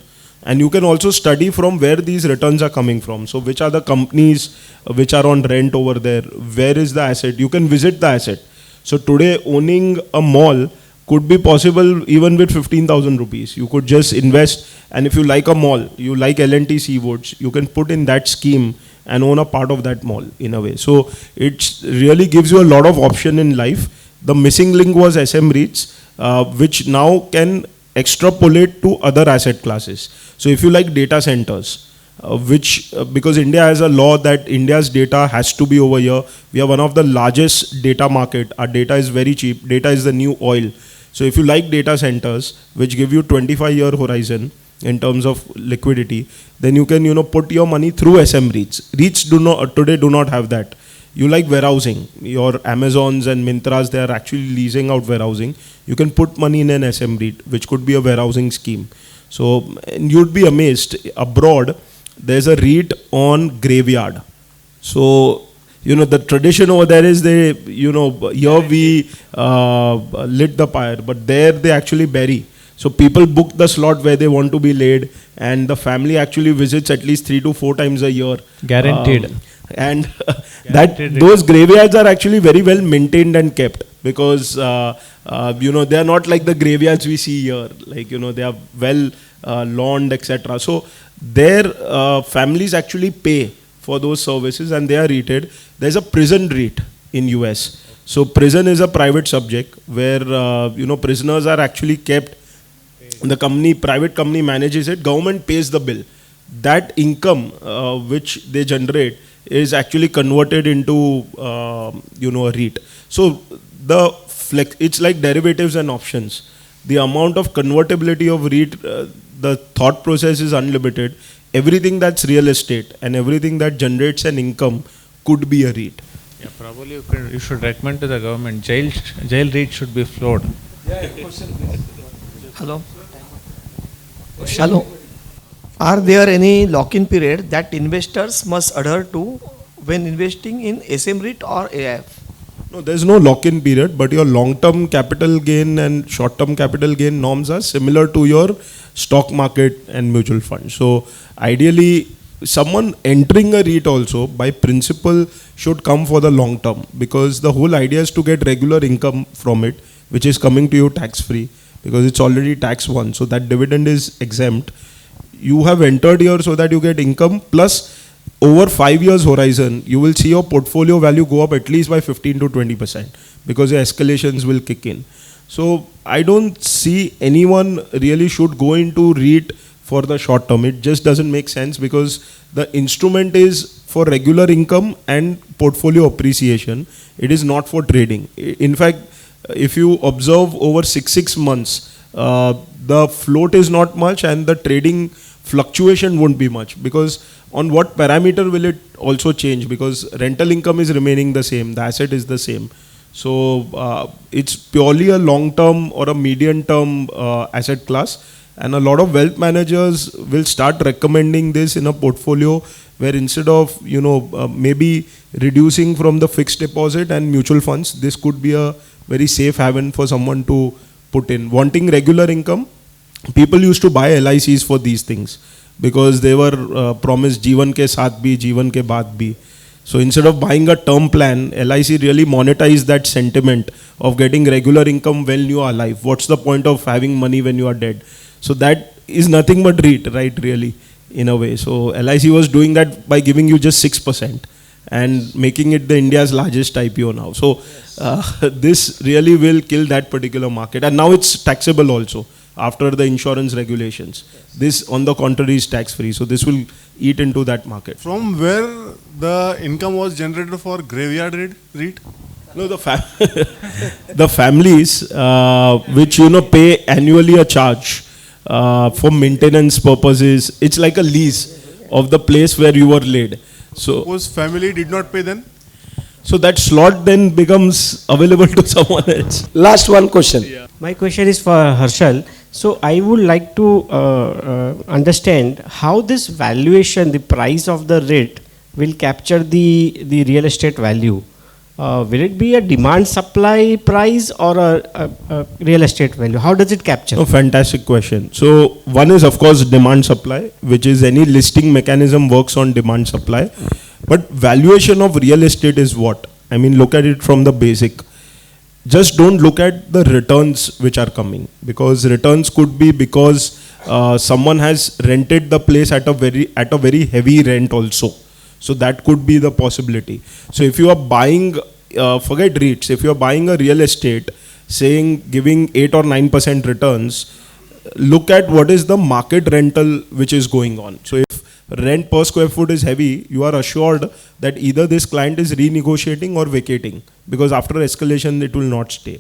And you can also study from where these returns are coming from. So which are the companies which are on rent over there? Where is the asset? You can visit the asset. So today owning a mall could be possible even with 15,000 rupees. You could just invest, and if you like a mall, you like L&T Seawoods, you can put in that scheme and own a part of that mall in a way. So it really gives you a lot of option in life. The missing link was SM REITs, which now can extrapolate to other asset classes. So if you like data centers, because India has a law that India's data has to be over here. We are one of the largest data market. Our data is very cheap. Data is the new oil. So if you like data centers, which give you 25-year horizon in terms of liquidity, then you can, put your money through SM REITs. REITs today do not have that. You like warehousing, your Amazons and Mintras, they are actually leasing out warehousing. You can put money in an SM REIT, which could be a warehousing scheme. So you'd be amazed. Abroad, there's a REIT on graveyard. So, the tradition over there is they, here we lit the pyre, but there they actually bury. So people book the slot where they want to be laid, and the family actually visits at least 3 to 4 times a year. Guaranteed. And Guaranteed those graveyards are actually very well maintained and kept, because they are not like the graveyards we see here. Like, they are well lawned, etc. So their families actually pay for those services, and they are rated. There's a prison rate in US. So prison is a private subject where prisoners are actually kept. The private company manages it. Government pays the bill. That income which they generate is actually converted into a REIT. So it's like derivatives and options. The amount of convertibility of REIT, the thought process is unlimited. Everything that's real estate and everything that generates an income could be a REIT. Yeah, probably you should recommend to the government, jail REIT should be floored. Hello. Hello. Are there any lock-in period that investors must adhere to when investing in SM REIT or AIF? No, there's no lock-in period, but your long-term capital gain and short-term capital gain norms are similar to your stock market and mutual fund. So ideally, someone entering a REIT also by principle should come for the long term, because the whole idea is to get regular income from it, which is coming to you tax-free, because it's already tax one. So that dividend is exempt. You have entered here so that you get income, plus over 5 years horizon, you will see your portfolio value go up at least by 15 to 20%, because your escalations will kick in. So I don't see anyone really should go into REIT for the short term. It just doesn't make sense, because the instrument is for regular income and portfolio appreciation. It is not for trading. In fact, if you observe over 6 months, the float is not much and the trading fluctuation won't be much, because on what parameter will it also change, because rental income is remaining the same, the asset is the same. So it's purely a long term or a medium term asset class, and a lot of wealth managers will start recommending this in a portfolio where instead of maybe reducing from the fixed deposit and mutual funds, this could be a very safe haven for someone to put in. Wanting regular income, people used to buy LICs for these things, because they were promised Jeevan ke saath bhi, Jeevan ke baad bhi. So instead of buying a term plan, LIC really monetized that sentiment of getting regular income when you are alive. What's the point of having money when you are dead? So that is nothing but REIT, right, really, in a way. So LIC was doing that by giving you just 6% and making it the India's largest IPO now. So this really will kill that particular market. And now it's taxable also after the insurance regulations. This, on the contrary, is tax-free. So this will eat into that market. From where the income was generated for graveyard REIT? No, the families which pay annually a charge for maintenance purposes. It's like a lease of the place where you were laid. So Suppose family did not pay then? So that slot then becomes available to someone else. Last one question. Yeah. My question is for Harshal. So I would like to understand how this valuation, the price of the REIT, will capture the real estate value. Will it be a demand supply price or a real estate value? How does it capture? No, fantastic question. So one is of course demand supply, which is any listing mechanism works on demand supply. But valuation of real estate is what? I mean, look at it from the basic. Just don't look at the returns which are coming, because returns could be because someone has rented the place at a very heavy rent also. So that could be the possibility. So if you are buying, forget REITs, if you are buying a real estate, saying giving 8 or 9% returns, look at what is the market rental which is going on. So if rent per square foot is heavy, you are assured that either this client is renegotiating or vacating, because after escalation it will not stay.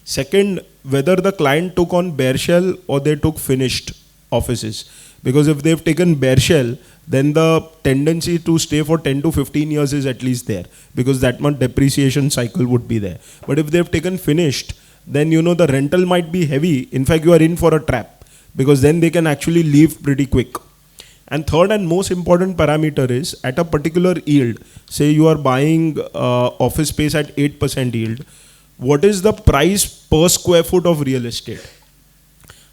Second, whether the client took on bare shell or they took finished offices. Because if they've taken bare shell, then the tendency to stay for 10 to 15 years is at least there, because that much depreciation cycle would be there. But if they've taken finished, then the rental might be heavy. In fact, you are in for a trap, because then they can actually leave pretty quick. And third and most important parameter is at a particular yield. Say you are buying office space at 8% yield. What is the price per square foot of real estate?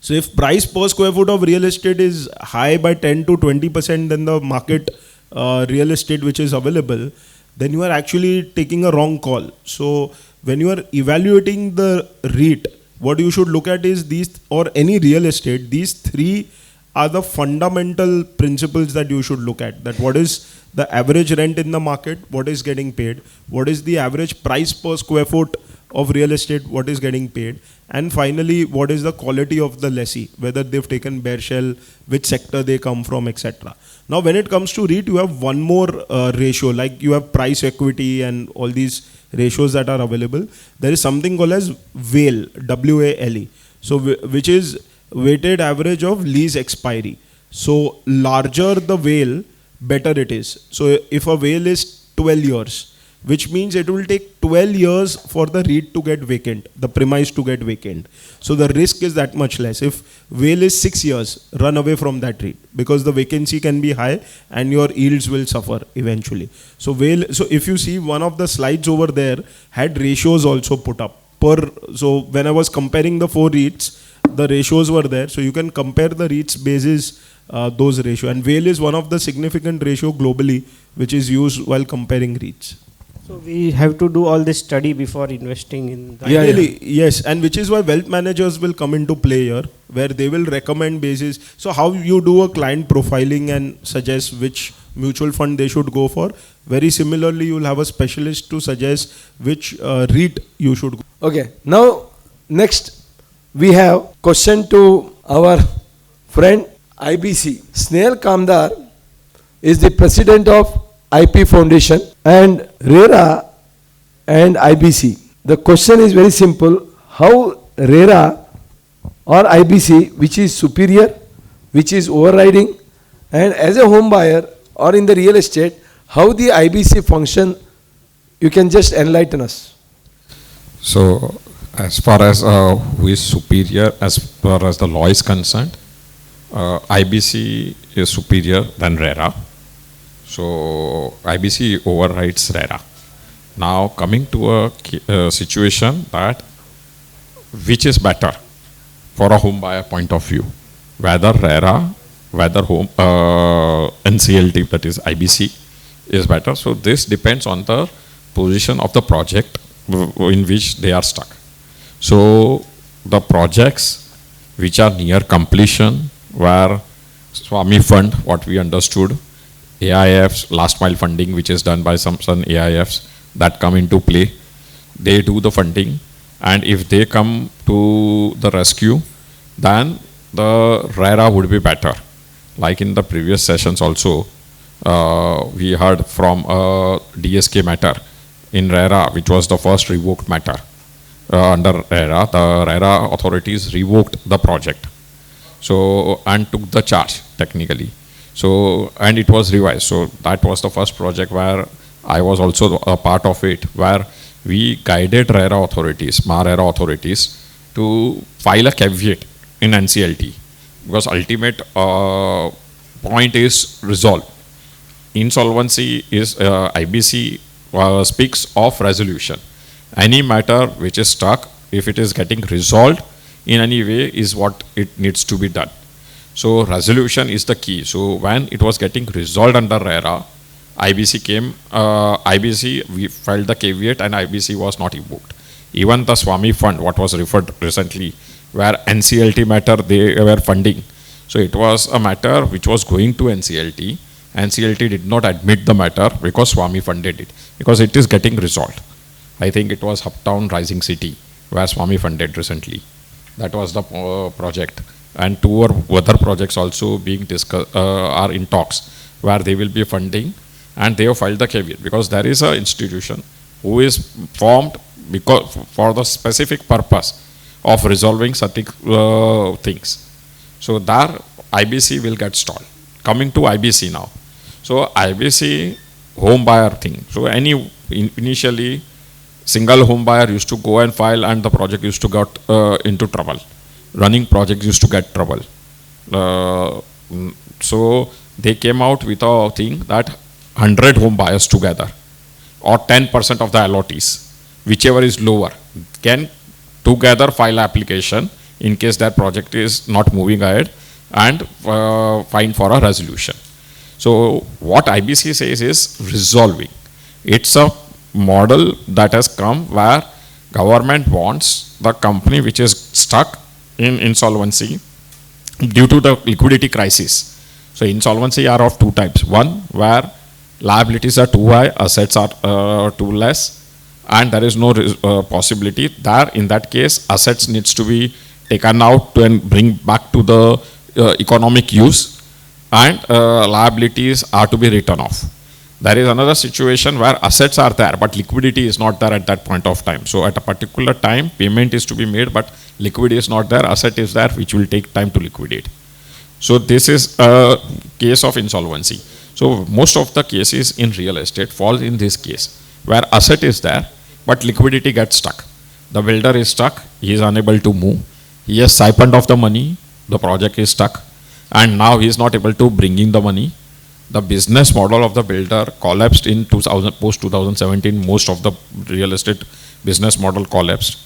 So if price per square foot of real estate is high by 10 to 20% than the market real estate which is available, then you are actually taking a wrong call. So when you are evaluating the REIT, what you should look at is these, or any real estate, these three are the fundamental principles that you should look at. That what is the average rent in the market, what is getting paid, what is the average price per square foot of real estate, what is getting paid, and finally what is the quality of the lessee, whether they've taken bare shell, which sector they come from, etc. Now when it comes to REIT, you have one more ratio, like you have price equity and all these ratios that are available. There is something called as WALE, W-A-L-E, so which is weighted average of lease expiry. So larger the WALE, better it is. So if a WALE is 12 years, which means it will take 12 years for the REIT to get vacant, the premise to get vacant. So the risk is that much less. If WALE is 6 years, run away from that REIT, because the vacancy can be high and your yields will suffer eventually. So so if you see, one of the slides over there had ratios also put up. So when I was comparing the 4 REITs, the ratios were there. So you can compare the REITs basis those ratio. And WALE is one of the significant ratio globally which is used while comparing REITs. So we have to do all this study before investing in the Yes, and which is why wealth managers will come into play here, where they will recommend basis. So how you do a client profiling and suggest which mutual fund they should go for. Very similarly, you will have a specialist to suggest which REIT you should go. Okay, now next we have question to our friend IBC. Snehal Kamdar is the president of IP Foundation and RERA and IBC. The question is very simple. How RERA or IBC, which is superior, which is overriding, and as a home buyer or in the real estate, how the IBC function, you can just enlighten us. So as far as who is superior, as far as the law is concerned, IBC is superior than RERA. So IBC overrides RERA. Now coming to a situation that which is better for a home buyer point of view, whether RERA, whether NCLT, that is IBC, is better. So this depends on the position of the project in which they are stuck. So the projects which are near completion, where Swami Fund, what we understood, AIFs, last mile funding, which is done by some AIFs that come into play, they do the funding, and if they come to the rescue, then the RERA would be better. Like in the previous sessions also, we heard from a DSK matter in RERA, which was the first revoked matter under RERA. The RERA authorities revoked the project, so and took the charge technically. So, and it was revised. So that was the first project where I was also a part of it, where we guided RERA authorities, RERA authorities, to file a caveat in NCLT, because ultimate point is resolve. Insolvency is IBC speaks of resolution. Any matter which is stuck, if it is getting resolved in any way, is what it needs to be done. So resolution is the key. So when it was getting resolved under RERA, IBC came, we filed the caveat and IBC was not invoked. Even the Swami Fund, what was referred recently, where NCLT matter they were funding. So it was a matter which was going to NCLT. NCLT did not admit the matter because Swami funded it, because it is getting resolved. I think it was Uptown Rising City, where Swami funded recently. That was the project. And 2 other projects also being discussed, are in talks, where they will be funding, and they have filed the caveat, because there is an institution who is formed because for the specific purpose of resolving certain things. So there IBC will get stalled. Coming to IBC now. So IBC home buyer thing. So initially single home buyer used to go and file, and the project used to get into trouble. Running projects used to get trouble. So they came out with a thing that 100 home buyers together, or 10% of the allottees, whichever is lower, can together file application in case that project is not moving ahead, and find for a resolution. So what IBC says is resolving. It's a model that has come where government wants the company which is stuck in insolvency due to the liquidity crisis. So insolvency are of two types. One where liabilities are too high, assets are too less, and there is no possibility there. In that case, assets needs to be taken out and bring back to the economic use, and liabilities are to be written off. There is another situation where assets are there, but liquidity is not there at that point of time. So at a particular time, payment is to be made, but liquidity is not there, asset is there, which will take time to liquidate. So this is a case of insolvency. So most of the cases in real estate fall in this case, where asset is there, but liquidity gets stuck. The builder is stuck, he is unable to move, he has siphoned off the money, the project is stuck, and now he is not able to bring in the money. The business model of the builder collapsed in post 2017. Most of the real estate business model collapsed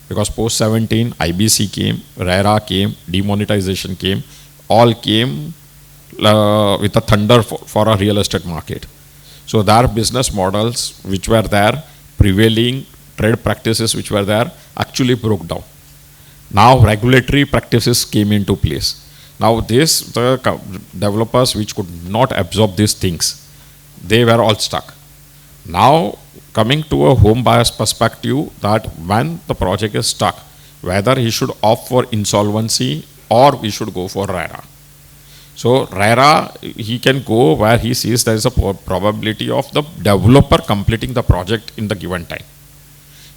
because post 17 IBC came, RERA came, demonetization came, all came with a thunder for a real estate market. So their business models which were there, prevailing trade practices which were there, actually broke down. Now regulatory practices came into place. Now the developers which could not absorb these things, they were all stuck. Now coming to a home buyer's perspective, that when the project is stuck, whether he should opt for insolvency or we should go for RERA. So RERA, he can go where he sees there is a probability of the developer completing the project in the given time.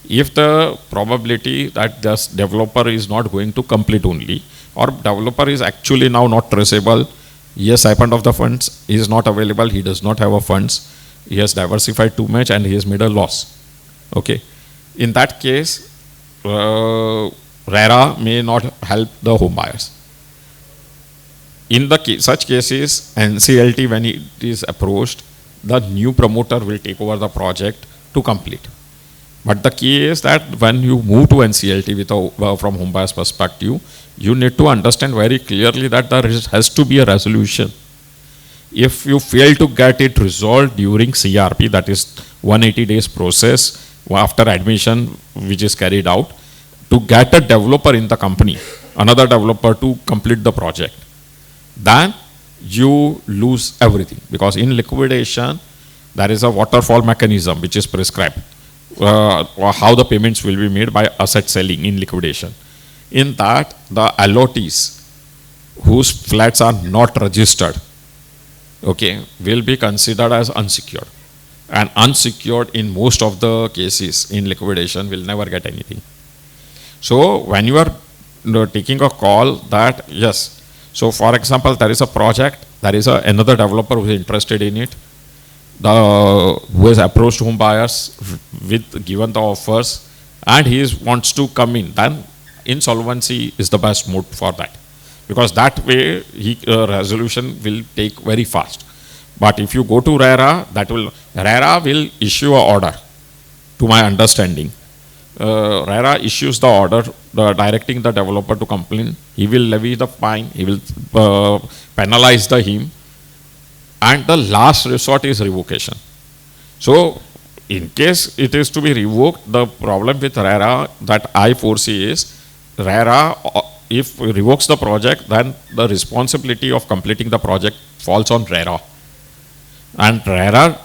If the probability that this developer is not going to complete only, or developer is actually now not traceable, he has siphoned off the funds, he is not available, he does not have a funds, he has diversified too much and he has made a loss. Okay. In that case, RERA may not help the home buyers. In the such cases, NCLT, when it is approached, the new promoter will take over the project to complete. But the key is that when you move to NCLT with from home buyer's perspective, you need to understand very clearly that there has to be a resolution. If you fail to get it resolved during CRP, that is 180 days process after admission which is carried out, to get a developer in the company, another developer to complete the project, then you lose everything. Because in liquidation, there is a waterfall mechanism which is prescribed. How the payments will be made by asset selling in liquidation. In that, the allottees whose flats are not registered, okay, will be considered as unsecured. And unsecured in most of the cases in liquidation will never get anything. So when you are taking a call that, yes, so for example, there is a project, there is another developer who is interested in it, who has approached home buyers with given the offers, and he wants to come in, then insolvency is the best mode for that, because that way resolution will take very fast. But if you go to RERA, RERA will issue an order, to my understanding. RERA issues the order directing the developer to complain. He will levy the fine, he will penalize him, and the last resort is revocation. So in case it is to be revoked, the problem with RERA that I foresee is, RERA, if revokes the project, then the responsibility of completing the project falls on RERA. And RERA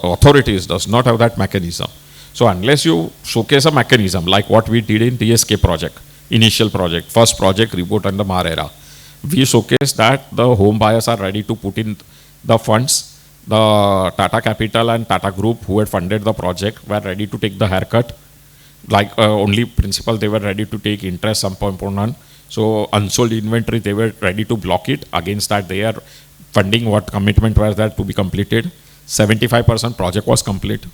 authorities does not have that mechanism. So unless you showcase a mechanism like what we did in TSK project, initial project, first project report under RERA, we showcase that the home buyers are ready to put in the funds. The Tata Capital and Tata Group who had funded the project were ready to take the haircut. Like only principal, they were ready to take interest, some component. So unsold inventory, they were ready to block it. Against that, they are funding what commitment was there to be completed. 75% project was complete.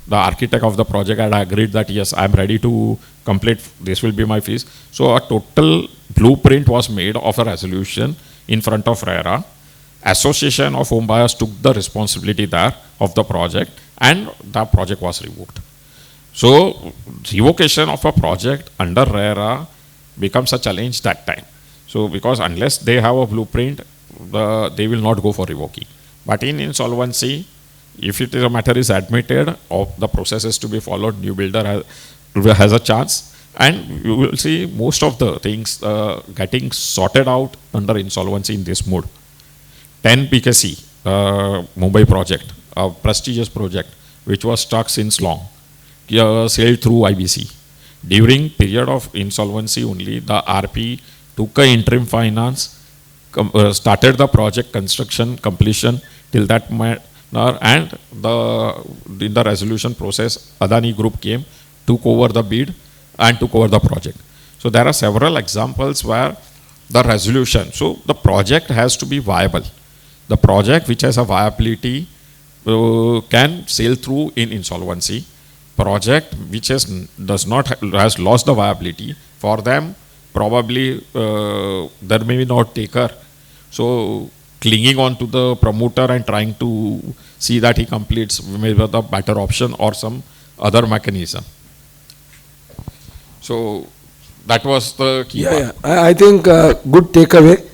The architect of the project had agreed that yes, I am ready to complete, this will be my fees. So a total blueprint was made of a resolution in front of RERA. Association of home buyers took the responsibility there of the project, and the project was revoked. So revocation of a project under RERA becomes a challenge that time. So because unless they have a blueprint, they will not go for revoking. But in insolvency, if it is a matter is admitted or the process is to be followed, new builder has a chance, and you will see most of the things getting sorted out under insolvency in this mode. 10 PKC Mumbai project, a prestigious project which was stuck since long, sailed through IBC. During period of insolvency only, the RP took a interim finance, started the project construction completion till that manner, and in the resolution process, Adani Group came, took over the bid and took over the project. So there are several examples where the resolution, so the project has to be viable. The project which has a viability can sail through in insolvency. Project which has lost the viability, for them probably there may be not taker. So clinging on to the promoter and trying to see that he completes maybe the better option or some other mechanism. So that was the key part. Yeah. I think good takeaway.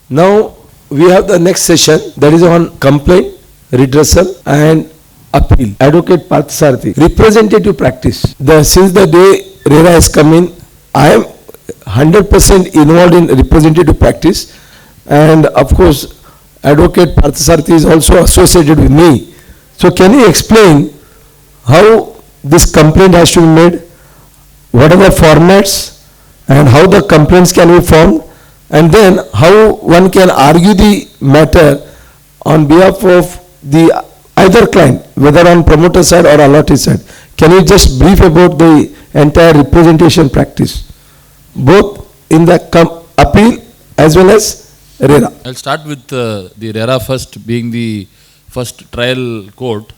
Now we have the next session, that is on complaint, redressal and appeal. Advocate Parthasarathi, representative practice. Since the day RERA has come in, I am 100% involved in representative practice, and of course Advocate Parthasarathi is also associated with me. So can you explain how this complaint has to be made, what are the formats and how the complaints can be formed, and then how one can argue the matter on behalf of the either client, whether on promoter side or allottee side. Can you just brief about the entire representation practice, both in the appeal as well as RERA? I'll start with the RERA first, being the first trial court,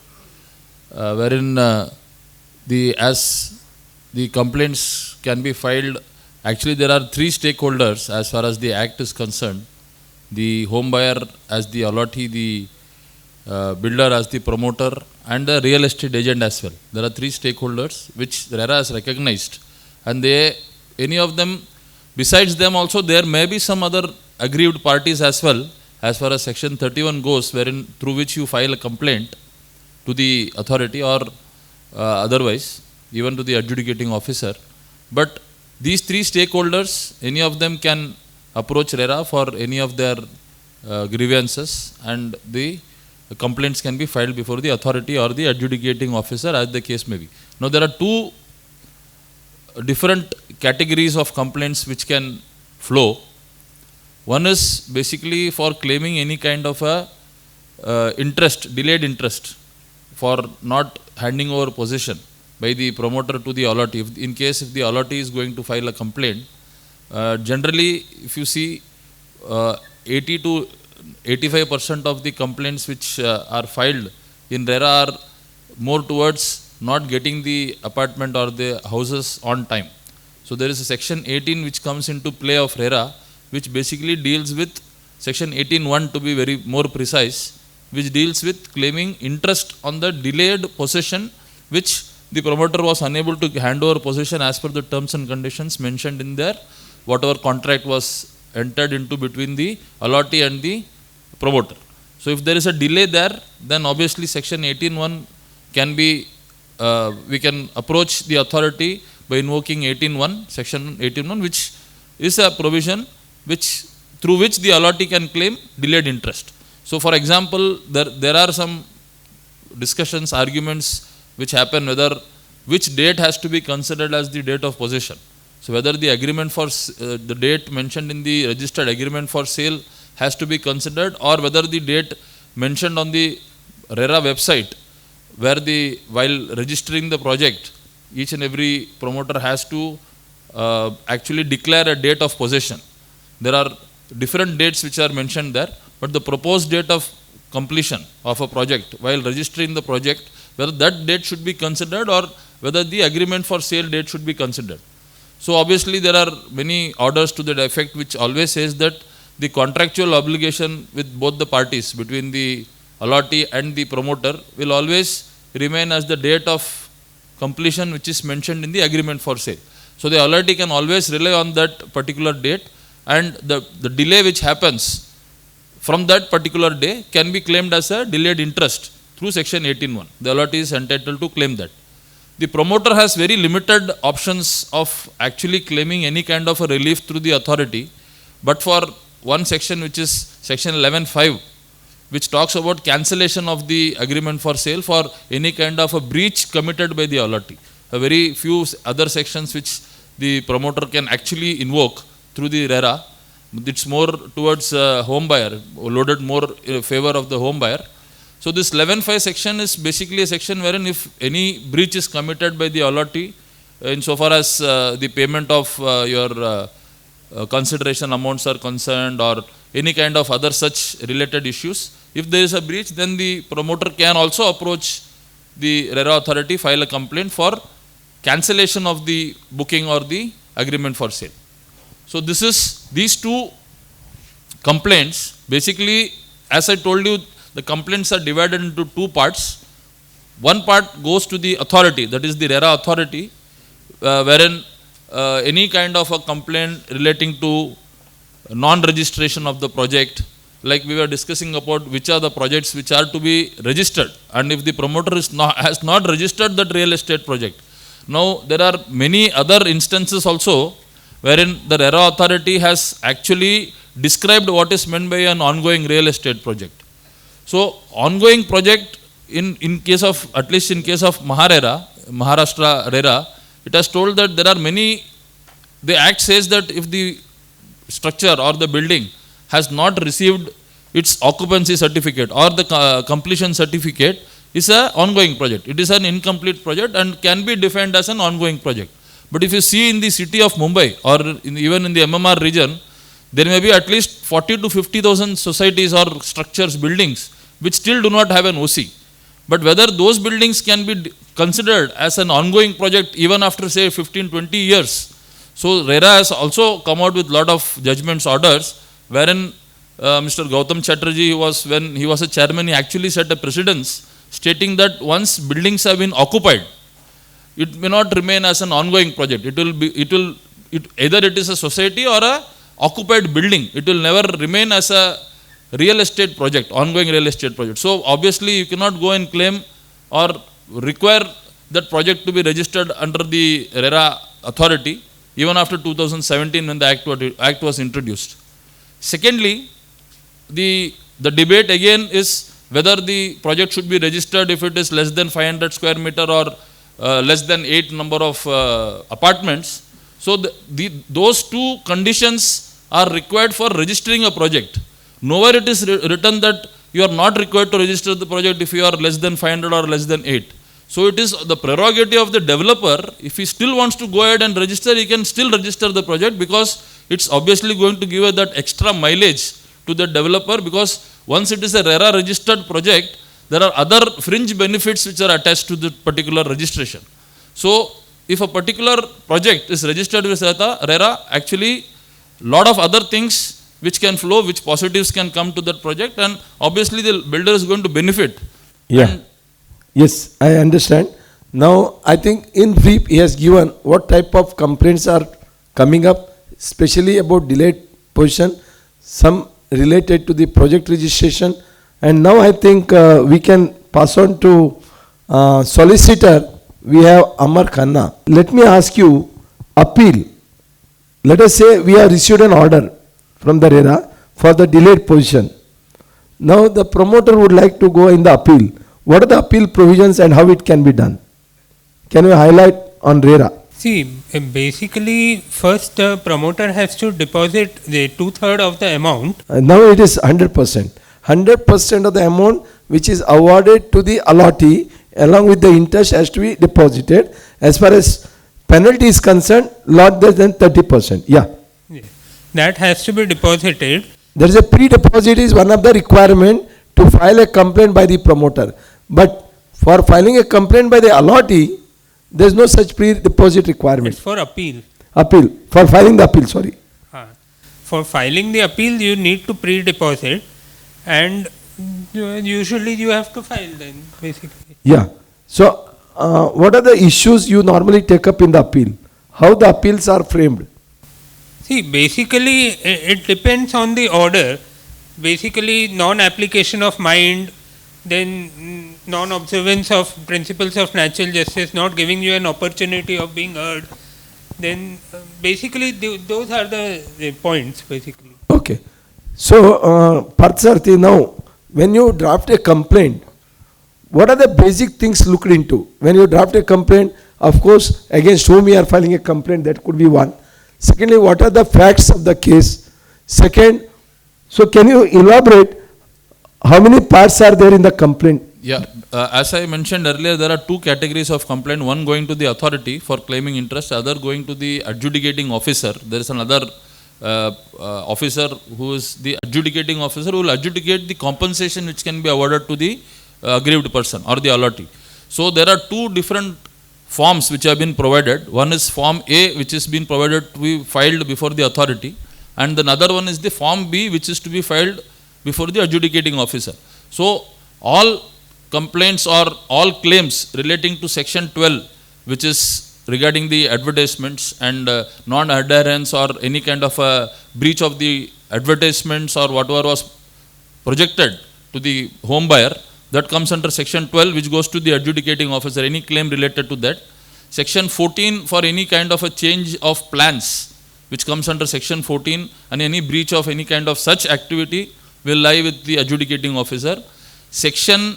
wherein as the complaints can be filed. Actually, there are three stakeholders as far as the Act is concerned: the home buyer as the allottee, the builder as the promoter, and the real estate agent as well. There are three stakeholders which RERA has recognized, and any of them, besides them also, there may be some other aggrieved parties as well, as far as Section 31 goes, wherein through which you file a complaint to the authority or otherwise, even to the adjudicating officer. But these three stakeholders, any of them can approach RERA for any of their grievances, and the complaints can be filed before the authority or the adjudicating officer, as the case may be. Now, there are two different categories of complaints which can flow. One is basically for claiming any kind of a delayed interest for not handing over possession by the promoter to the allottee. In case if the allottee is going to file a complaint, generally if you see 80 to 85% of the complaints which are filed in RERA are more towards not getting the apartment or the houses on time. So there is a section 18 which comes into play of RERA, which basically deals with section 18(1) to be very more precise, which deals with claiming interest on the delayed possession which the promoter was unable to hand over possession as per the terms and conditions mentioned in their whatever contract was entered into between the allottee and the promoter. So if there is a delay there, then obviously section 18(1) can be, we can approach the authority by invoking 18(1), section 18(1), which is a provision through which the allottee can claim delayed interest. So for example, there are some discussions, arguments which happen which date has to be considered as the date of possession. So whether the agreement for the date mentioned in the registered agreement for sale has to be considered, or whether the date mentioned on the RERA website, where while registering the project, each and every promoter has to actually declare a date of possession. There are different dates which are mentioned there, but the proposed date of completion of a project while registering the project, whether that date should be considered or whether the agreement for sale date should be considered. So obviously there are many orders to that effect which always says that the contractual obligation with both the parties, between the allottee and the promoter, will always remain as the date of completion which is mentioned in the agreement for sale. So the allotee can always rely on that particular date, and the delay which happens from that particular day can be claimed as a delayed interest through section 18(1). The allotee is entitled to claim that. The promoter has very limited options of actually claiming any kind of a relief through the authority, but for one section which is section 11(5), which talks about cancellation of the agreement for sale for any kind of a breach committed by the allotee. A very few other sections which the promoter can actually invoke through the RERA. It's more towards home buyer, loaded more in favor of the home buyer. So this 11(5) section is basically a section wherein if any breach is committed by the allotee, insofar as the payment of your consideration amounts are concerned, or any kind of other such related issues, if there is a breach, then the promoter can also approach the RERA authority, file a complaint for cancellation of the booking or the agreement for sale. So this is, these two complaints, basically, as I told you, the complaints are divided into two parts. One part goes to the authority, that is the RERA authority, wherein any kind of a complaint relating to non-registration of the project, like we were discussing about which are the projects which are to be registered, and if the promoter is has not registered that real estate project. Now there are many other instances also wherein the RERA authority has actually described what is meant by an ongoing real estate project. So ongoing project in case of, at least in case of Maharashtra RERA, it has told that there are many, the act says that if the structure or the building has not received its occupancy certificate or the completion certificate, is an ongoing project. It is an incomplete project and can be defined as an ongoing project. But if you see in the city of Mumbai or even in the MMR region, there may be at least 40 to 50,000 societies or structures, buildings, which still do not have an OC. But whether those buildings can be considered as an ongoing project even after say 15-20 years. So RERA has also come out with lot of judgments, orders, wherein Mr. Gautam Chatterjee was, when he was a chairman, he actually set a precedence stating that once buildings have been occupied, it may not remain as an ongoing project. It will be, either it is a society or a occupied building. It will never remain as a real estate project, ongoing real estate project. So obviously you cannot go and claim or require that project to be registered under the RERA authority even after 2017 when the act was introduced. Secondly, the debate again is whether the project should be registered if it is less than 500 square meter or less than 8 number of apartments. So those two conditions are required for registering a project. Nowhere it is written that you are not required to register the project if you are less than 500 or less than 8. So it is the prerogative of the developer. If he still wants to go ahead and register, he can still register the project, because it's obviously going to give that extra mileage to the developer, because once it is a RERA registered project, there are other fringe benefits which are attached to the particular registration. So if a particular project is registered with RERA, actually lot of other things which can flow, which positives can come to that project, and obviously the builder is going to benefit. Yeah. Yes, I understand. Now, I think in brief, he has given what type of complaints are coming up, especially about delayed position, some related to the project registration. And now I think we can pass on to solicitor. We have Amar Khanna. Let me ask you, appeal. Let us say we have received an order from the RERA for the delayed position. Now the promoter would like to go in the appeal. What are the appeal provisions and how it can be done? Can you highlight on RERA? See, basically, first the promoter has to deposit the 2/3 of the amount. Now it is 100%. 100% of the amount which is awarded to the allotee along with the interest has to be deposited. As far as penalty is concerned, not less than 30%. Yeah. That has to be deposited. There is a pre-deposit is one of the requirement to file a complaint by the promoter. But for filing a complaint by the allotee, there is no such pre-deposit requirement. It's for appeal. Appeal. For filing the appeal, sorry. For filing the appeal, you need to pre-deposit, and usually you have to file then, basically. Yeah. So, what are the issues you normally take up in the appeal? How the appeals are framed? See, basically, it depends on the order. Basically, non-application of mind, then non-observance of principles of natural justice, not giving you an opportunity of being heard. Then, basically, those are the points, basically. Okay. So, Parthsarthi, now, when you draft a complaint, what are the basic things looked into? When you draft a complaint, of course, against whom you are filing a complaint, that could be one. Secondly, what are the facts of the case? Second, so can you elaborate how many parts are there in the complaint? Yeah, as I mentioned earlier, there are two categories of complaint. One going to the authority for claiming interest, other going to the adjudicating officer. There is another officer who is the adjudicating officer who will adjudicate the compensation which can be awarded to the aggrieved person or the allottee. So there are two different forms which have been provided. One is Form A, which is been provided to be filed before the authority, and another one is the Form B, which is to be filed before the adjudicating officer. So all complaints or all claims relating to Section 12, which is regarding the advertisements and non-adherence or any kind of a breach of the advertisements or whatever was projected to the home buyer, that comes under Section 12, which goes to the adjudicating officer, any claim related to that. Section 14 for any kind of a change of plans, which comes under Section 14, and any breach of any kind of such activity will lie with the adjudicating officer. Section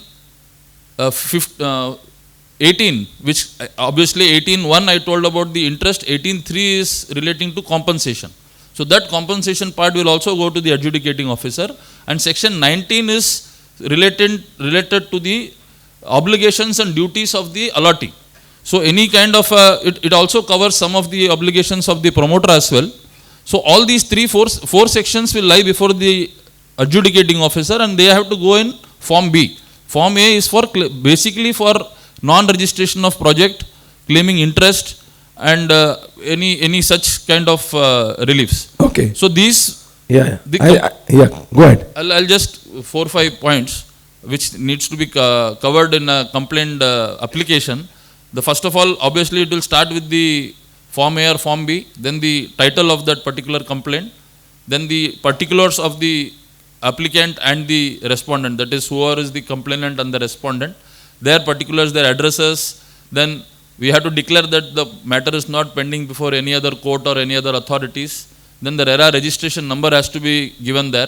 18, which obviously 18.1 I told about the interest, 18.3 is relating to compensation. So that compensation part will also go to the adjudicating officer, and Section 19 is related to the obligations and duties of the allottee. So any kind of it also covers some of the obligations of the promoter as well. So all these four sections will lie before the adjudicating officer, and they have to go in Form B. Form A is for basically for non-registration of project, claiming interest, and any such kind of reliefs. Okay. So these. Yeah. Go ahead. I'll just 4 or 5 points which needs to be covered in a complaint application. The first of all, obviously, it will start with the Form A or Form B, then the title of that particular complaint, then the particulars of the applicant and the respondent, that is whoever is the complainant and the respondent, their particulars, their addresses. Then we have to declare that the matter is not pending before any other court or any other authorities. Then the RERA registration number has to be given there,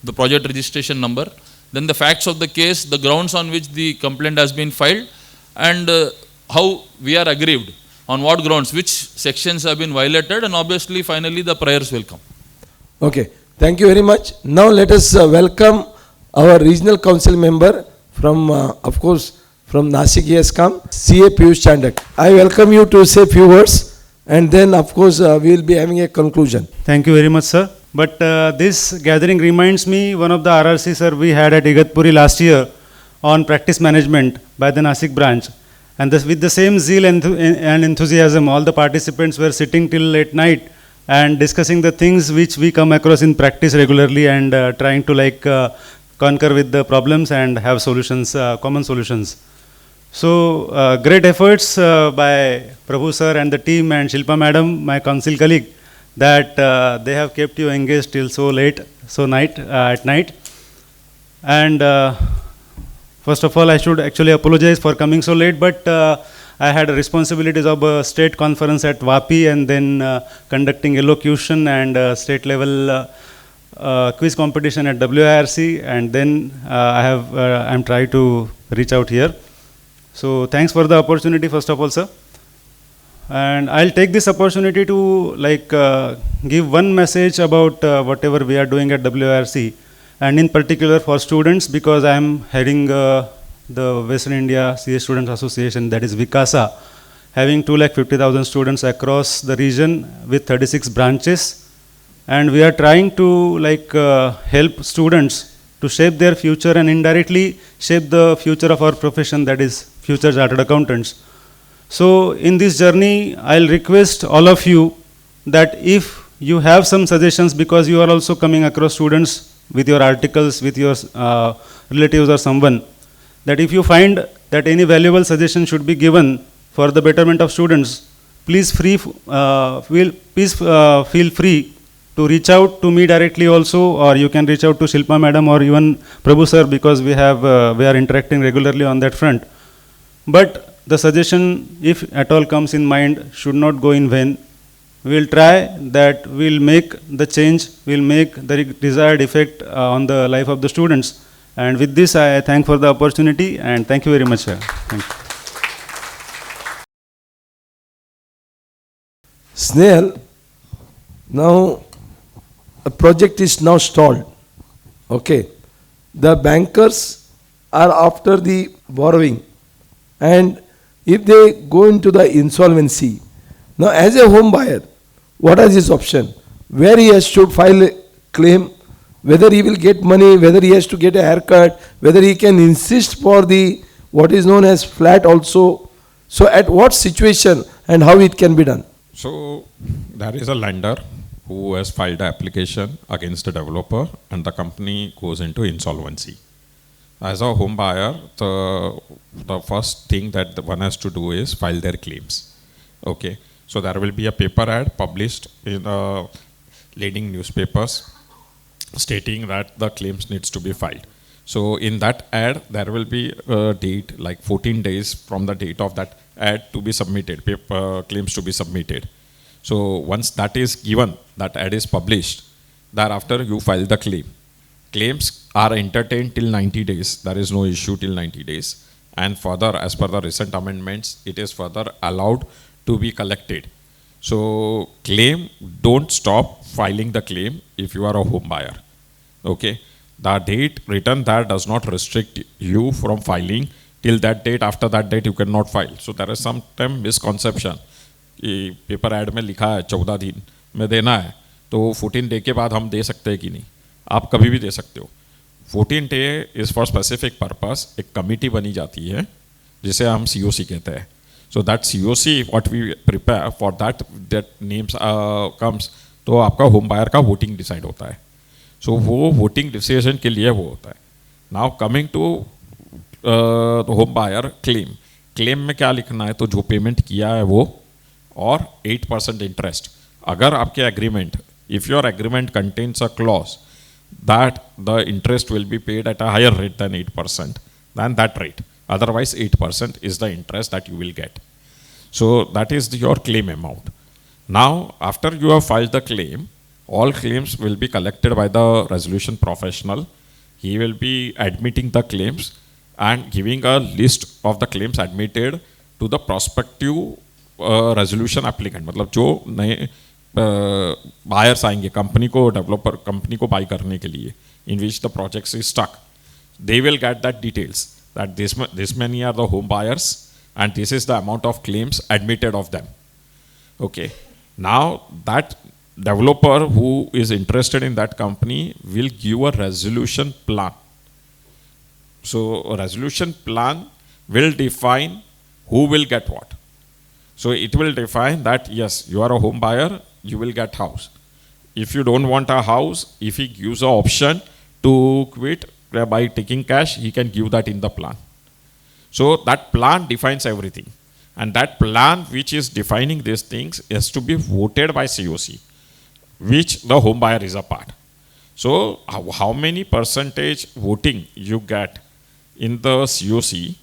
the project registration number. Then the facts of the case, the grounds on which the complaint has been filed, and how we are aggrieved, on what grounds, which sections have been violated, and obviously finally the prayers will come. Okay, thank you very much. Now let us welcome our regional council member from, of course, from Nasik. He has come, CA Piyush Chandak. I welcome you to say a few words, and then of course we will be having a conclusion. Thank you very much, sir. But this gathering reminds me one of the RRC, sir, we had at Igatpuri last year on practice management by the Nasik branch. And this, with the same zeal and enthusiasm, all the participants were sitting till late night and discussing the things which we come across in practice regularly, and trying to concur with the problems and have solutions, common solutions. So great efforts by Prabhu sir and the team, and Shilpa madam, my council colleague, that they have kept you engaged till so late, at night. And first of all, I should actually apologize for coming so late, but I had responsibilities of a state conference at Vapi, and then conducting elocution and state level quiz competition at WIRC, and then I'm trying to reach out here. So thanks for the opportunity, first of all, sir. And I'll take this opportunity to give one message about whatever we are doing at WIRC, and in particular for students, because I am heading the Western India CA Students Association, that is Vikasa, having 250,000 students across the region with 36 branches. And we are trying to help students to shape their future and indirectly shape the future of our profession, that is future chartered accountants. So in this journey, I'll request all of you that if you have some suggestions, because you are also coming across students with your articles, with your relatives or someone, that if you find that any valuable suggestion should be given for the betterment of students, please feel free to reach out to me directly also, or you can reach out to Shilpa madam or even Prabhu sir, because we are interacting regularly on that front. But the suggestion, if at all comes in mind, should not go in vain. We will try that, we will make the change, we will make the desired effect on the life of the students. And with this, I thank for the opportunity, and thank you very much, sir. Thank you. Snail, now a project is now stalled. Okay. The bankers are after the borrowing, and if they go into the insolvency, now as a home buyer, what is his option? Where he has to file a claim, whether he will get money, whether he has to get a haircut, whether he can insist for the what is known as flat also. So at what situation and how it can be done? So there is a lender who has filed an application against the developer, and the company goes into insolvency. As a home buyer, the first thing that one has to do is file their claims. Okay. So there will be a paper ad published in leading newspapers stating that the claims needs to be filed. So in that ad, there will be a date like 14 days from the date of that ad to be submitted, claims to be submitted. So once that is given, that ad is published, thereafter you file the claim. Claims are entertained till 90 days. There is no issue till 90 days. And further, as per the recent amendments, it is further allowed to be collected. So claim, don't stop filing the claim if you are a home buyer. Okay. The date written there does not restrict you from filing till that date. After that date you cannot file. So there is sometimes misconception कि paper add में लिखा है 14 दिन में देना है, तो 14 day के बाद हम दे सकते हैं कि नहीं. आप कभी भी दे सकते हो. 14 day is for specific purpose. एक कमिटी बनी जाती है जिसे हम COC कहते हैं. So that COC what we prepare for that names comes, तो आपका होम बायर का वोटिंग डिसाइड होता है. So वो वोटिंग डिसीजन के लिए वो होता है. Now coming to home buyer claim. Claim में क्या लिखना है, तो जो पेमेंट किया है वो और 8% इंटरेस्ट. अगर आपके agreement, if your agreement contains a clause that the interest will be paid at a higher rate than 8% than that rate. Otherwise 8% is the interest that you will get. So that is your claim amount. Now after you have filed the claim, all claims will be collected by the resolution professional. He will be admitting the claims and giving a list of the claims admitted to the prospective resolution applicant. मतलब जो नए buyers आएंगे company को, developer company को by करने के लिए, in which the projects is stuck, they will get that details that this many are the home buyers and this is the amount of claims admitted of them. Okay, now that developer who is interested in that company will give a resolution plan. So a resolution plan will define who will get what. So it will define that yes, you are a home buyer, you will get house. If you don't want a house, if he gives an option to quit by taking cash, he can give that in the plan. So that plan defines everything, and that plan which is defining these things has to be voted by COC, which the home buyer is a part. So how many percentage voting you get in the COC,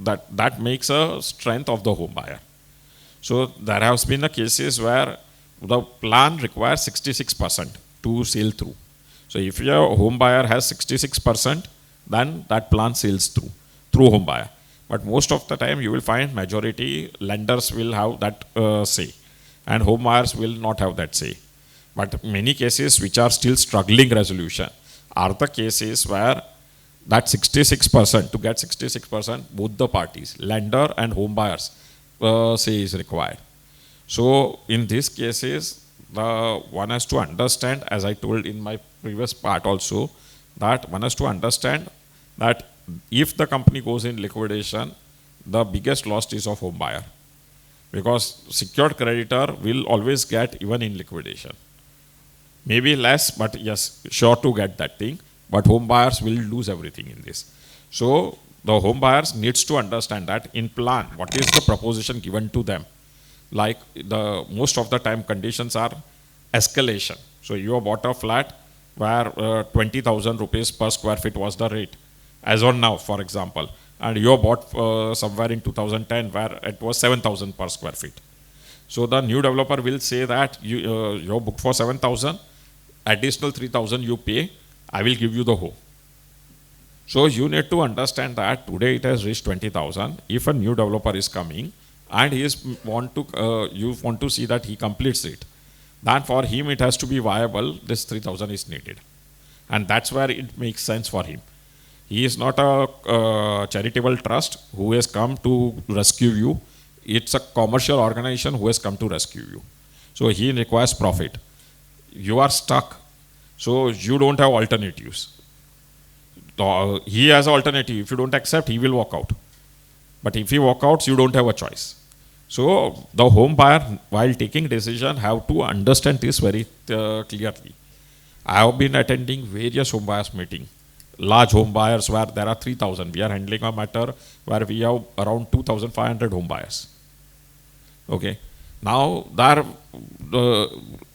that makes a strength of the home buyer. So there has been a cases where the plan requires 66% to sail through. So if your home buyer has 66%, then that plan sails through home buyer. But most of the time you will find majority lenders will have that say, and home buyers will not have that say. But many cases which are still struggling resolution are the cases where that 66%, to get 66%, both the parties, lender and home buyers, say is required. So in these cases, one has to understand, as I told in my previous part also, that one has to understand that if the company goes in liquidation, the biggest loss is of home buyer, because secured creditor will always get even in liquidation. Maybe less, but yes, sure to get that thing. But home buyers will lose everything in this. So the home buyers needs to understand that in plan, what is the proposition given to them. Like the most of the time conditions are escalation. So you have bought a flat where 20,000 rupees per square feet was the rate, as on now, for example. And you have bought somewhere in 2010 where it was 7,000 per square feet. So the new developer will say that you're booked for 7,000, additional 3,000 you pay, I will give you the home. So you need to understand that today it has reached 20,000. If a new developer is coming and you want to see that he completes it, then for him it has to be viable, this 3,000 is needed. And that's where it makes sense for him. He is not a charitable trust who has come to rescue you. It's a commercial organization who has come to rescue you. So he requires profit. You are stuck. So you don't have alternatives. He has an alternative. If you don't accept, he will walk out. But if he walk out, you don't have a choice. So the home buyer, while taking decision, have to understand this very clearly. I have been attending various home buyers meeting. Large home buyers where there are 3,000. We are handling a matter where we have around 2,500 home buyers. Okay. Now, the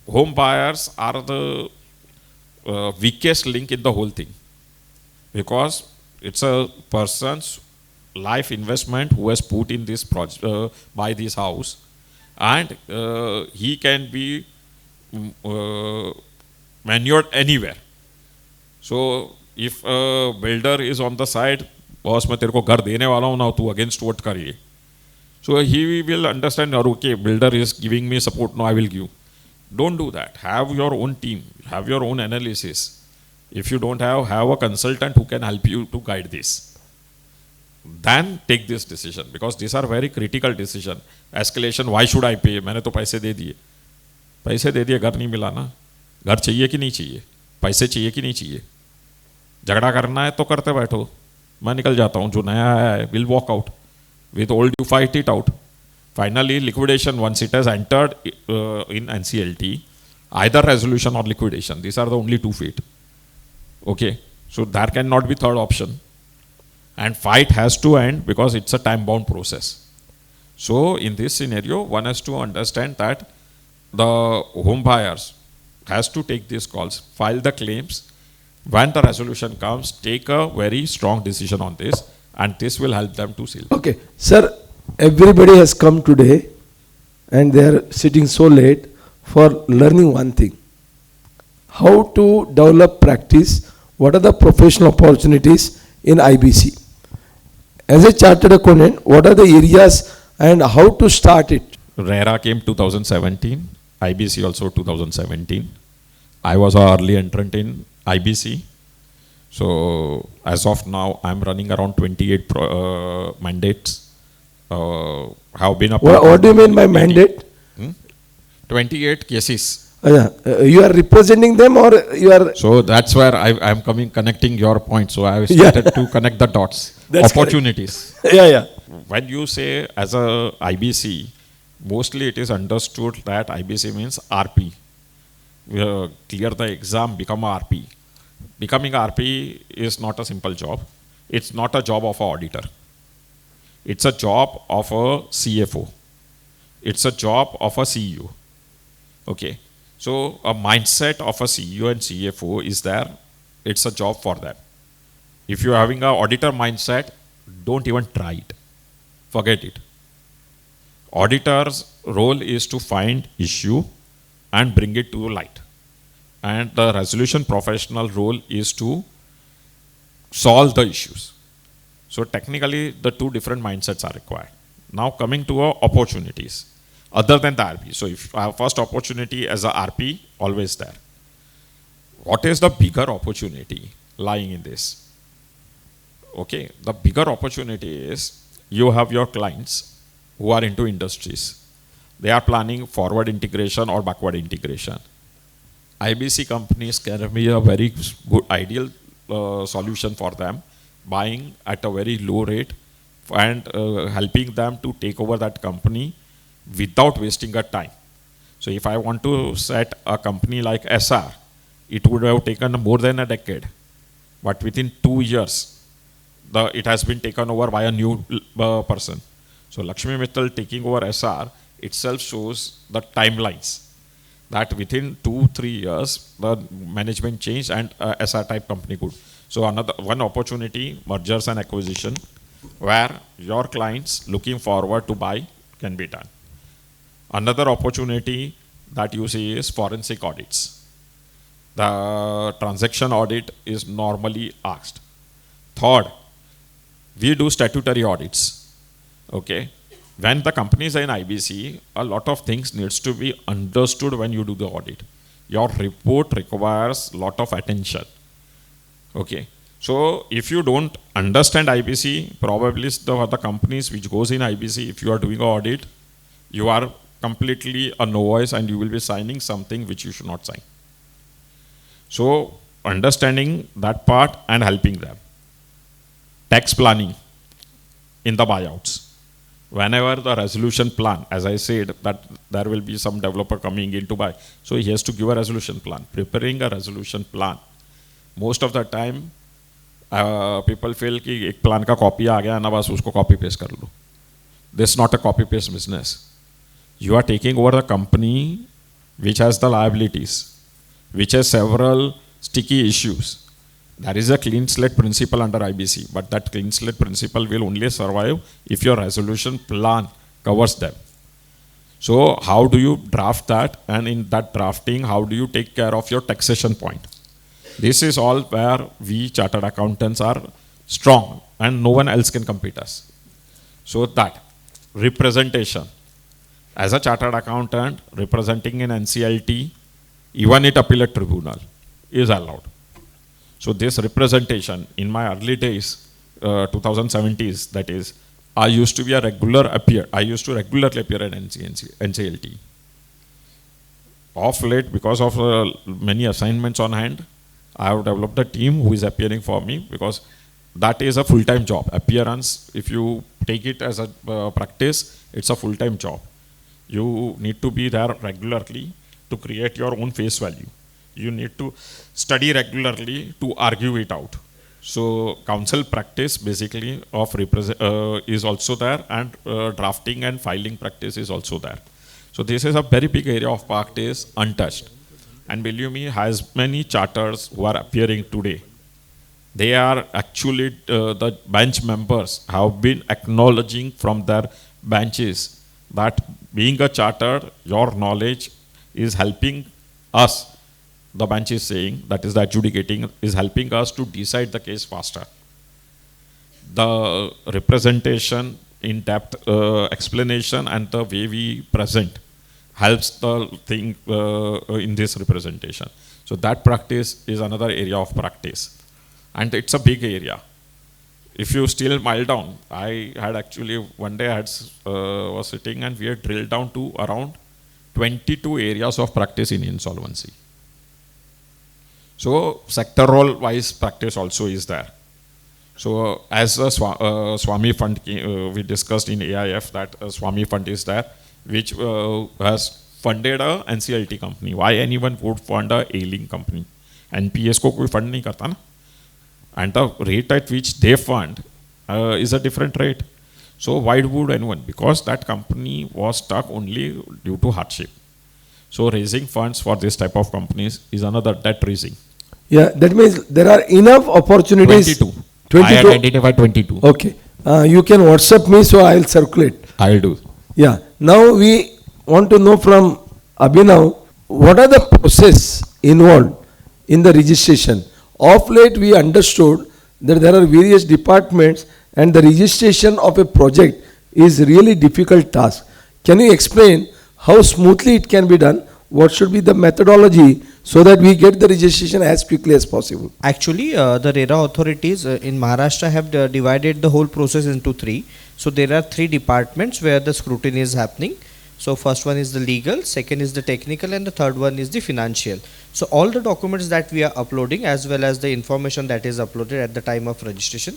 home buyers are the weakest link in the whole thing, because it's a person's life investment who has put in this project, buy this house, and he can be manured anywhere. So if a builder is on the side, boss मैं तेरे को घर देने वाला हूँ ना, तू against vote करिए. So he will understand, okay, builder is giving me support, no, I will give. Don't do that. Have your own team, have your own analysis. If you don't have a consultant who can help you to guide this. Then take this decision, because these are very critical decision. Escalation, why should I pay? मैंने तो पैसे दे दिए. पैसे दे दिए, घर नहीं मिला ना. घर चाहिए कि नहीं चाहिए? पैसे चाहिए कि नहीं चाहिए? झगड़ा करना है तो करते बैठो. मैं निकल जाता हूँ. जो नया आया है will walk out. With old you fight it out. Finally, liquidation, once it has entered in NCLT, either resolution or liquidation. These are the only two fate. Okay, so there cannot be third option. And fight has to end because it's a time-bound process. So in this scenario, one has to understand that the home buyers has to take these calls, file the claims. When the resolution comes, take a very strong decision on this, and this will help them to sell. Okay, sir, everybody has come today and they are sitting so late for learning one thing. How to develop practice, what are the professional opportunities in IBC? As a chartered accountant, what are the areas and how to start it? RERA came 2017, IBC also 2017. I was an early entrant in IBC. So as of now, I'm running around 28 mandates. Have been What do you mean by mandate? 28 cases. You are representing them or you are... So that's where I'm connecting your point. So I started to connect the dots. That's opportunities. Yeah. When you say as a IBC, mostly it is understood that IBC means RP. Clear the exam, become a RP. Becoming RP is not a simple job. It's not a job of an auditor. It's a job of a CFO. It's a job of a CEO. Okay. So a mindset of a CEO and CFO is there. It's a job for them. If you're having an auditor mindset, don't even try it. Forget it. Auditor's role is to find issue and bring it to light. And the resolution professional role is to solve the issues. So technically, the two different mindsets are required. Now coming to opportunities, other than the RP. So if I have first opportunity as a RP, always there. What is the bigger opportunity lying in this? Okay, the bigger opportunity is you have your clients who are into industries. They are planning forward integration or backward integration. IBC companies can be a very good ideal solution for them, buying at a very low rate and helping them to take over that company without wasting a time. So if I want to set a company like SR, it would have taken more than a decade. But within 2 years, it has been taken over by a new person. So Lakshmi Mittal taking over SR itself shows the timelines that within 2-3 years the management changed and SR type company could. So another one opportunity, mergers and acquisition, where your clients looking forward to buy can be done. Another opportunity that you see is forensic audits. The transaction audit is normally asked. Third, we do statutory audits. Okay. When the companies are in IBC, a lot of things needs to be understood when you do the audit. Your report requires a lot of attention. Okay. So if you don't understand IBC, probably the companies which goes in IBC, if you are doing an audit, you are completely a novice and you will be signing something which you should not sign. So understanding that part and helping them. Tax planning in the buyouts. Whenever the resolution plan, as I said, that there will be some developer coming in to buy, so he has to give a resolution plan. Preparing a resolution plan. Most of the time, people feel कि एक plan का copy आ गया ना बस उसको copy paste कर लो. This is not a copy paste business. You are taking over a company which has the liabilities, which has several sticky issues. There is a clean slate principle under IBC, but that clean slate principle will only survive if your resolution plan covers them. So how do you draft that, and in that drafting, how do you take care of your taxation point? This is all where we chartered accountants are strong and no one else can compete us. So that representation. As a chartered accountant representing an NCLT, even at appellate tribunal is allowed. So this representation in my early days, 2070s, that is, I used to be a regular appear. I used to regularly appear at NCLT. Of late, because of many assignments on hand, I have developed a team who is appearing for me, because that is a full-time job. Appearance, if you take it as a practice, it's a full-time job. You need to be there regularly to create your own face value. You need to study regularly to argue it out. So counsel practice basically of is also there, and drafting and filing practice is also there. So this is a very big area of practice untouched. And believe me, as many charters who are appearing today, they are actually the bench members have been acknowledging from their benches that being a charter, your knowledge is helping us. The bench is saying, that is the adjudicating, is helping us to decide the case faster. The representation, in-depth explanation, and the way we present helps the thing in this representation. So that practice is another area of practice. And it's a big area. If you still mile down, I had actually, one day I was sitting and we had drilled down to around 22 areas of practice in insolvency. So sectoral wise practice also is there. So as a Swami Fund, we discussed in AIF that a Swami Fund is there, which has funded a NCLT company. Why anyone would fund a ailing company? NPS को कोई fund नहीं करता ना. And the rate at which they fund is a different rate. So why would anyone? Because that company was stuck only due to hardship. So raising funds for this type of companies is another debt raising. Yeah, that means there are enough opportunities. 22. I identified 22. Okay. You can WhatsApp me, so I will circulate. I will do. Yeah. Now we want to know from Abhinav, what are the process involved in the registration? Of late we understood that there are various departments and the registration of a project is really difficult task. Can you explain how smoothly it can be done? What should be the methodology so that we get the registration as quickly as possible? Actually, the RERA authorities in Maharashtra have divided the whole process into three. So there are three departments where the scrutiny is happening. So first one is the legal, second is the technical, and the third one is the financial. So all the documents that we are uploading, as well as the information that is uploaded at the time of registration,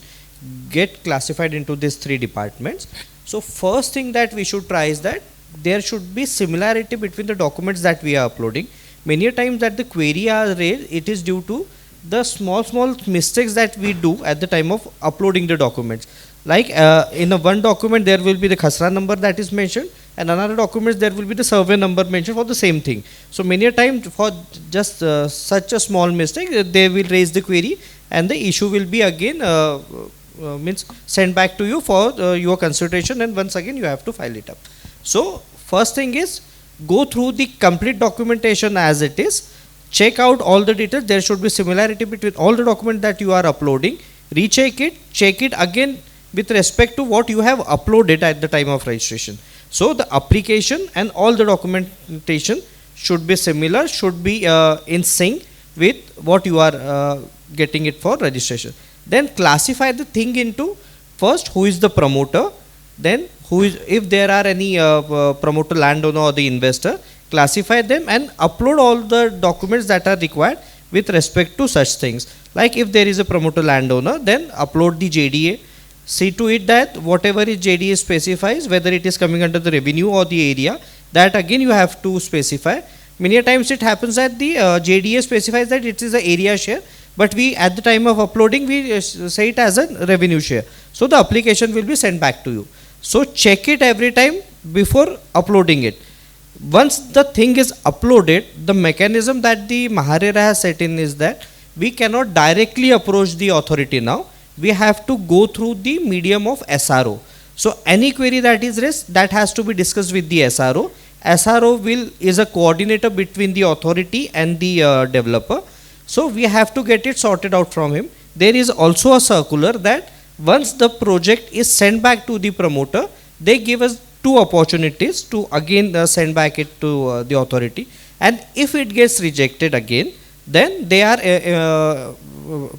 get classified into these three departments. So first thing that we should try is that there should be similarity between the documents that we are uploading. Many a times that the query are raised, it is due to the small mistakes that we do at the time of uploading the documents. Like in a one document there will be the khasra number that is mentioned, and another document there will be the survey number mentioned for the same thing. So many a time for just such a small mistake, they will raise the query and the issue will be again means sent back to you for your consideration, and once again you have to file it up. So first thing is, go through the complete documentation as it is, check out all the details. There should be similarity between all the documents that you are uploading, recheck it, check it again with respect to what you have uploaded at the time of registration. So the application and all the documentation should be similar, should be in sync with what you are getting it for registration. Then classify the thing into, first, who is the promoter, then who is, if there are any promoter, landowner or the investor, classify them and upload all the documents that are required with respect to such things. Like if there is a promoter landowner, then upload the JDA. See to it that whatever is JDA specifies, whether it is coming under the revenue or the area, that again you have to specify. Many a times it happens that the JDA specifies that it is the area share, but we at the time of uploading we say it as a revenue share. So the application will be sent back to you. So check it every time before uploading it. Once the thing is uploaded, the mechanism that the RERA has set in is that we cannot directly approach the authority now. We have to go through the medium of SRO. So any query that is raised, that has to be discussed with the SRO. SRO is a coordinator between the authority and the developer. So we have to get it sorted out from him. There is also a circular that once the project is sent back to the promoter, they give us 2 opportunities to again send back it to the authority, and if it gets rejected again, then they are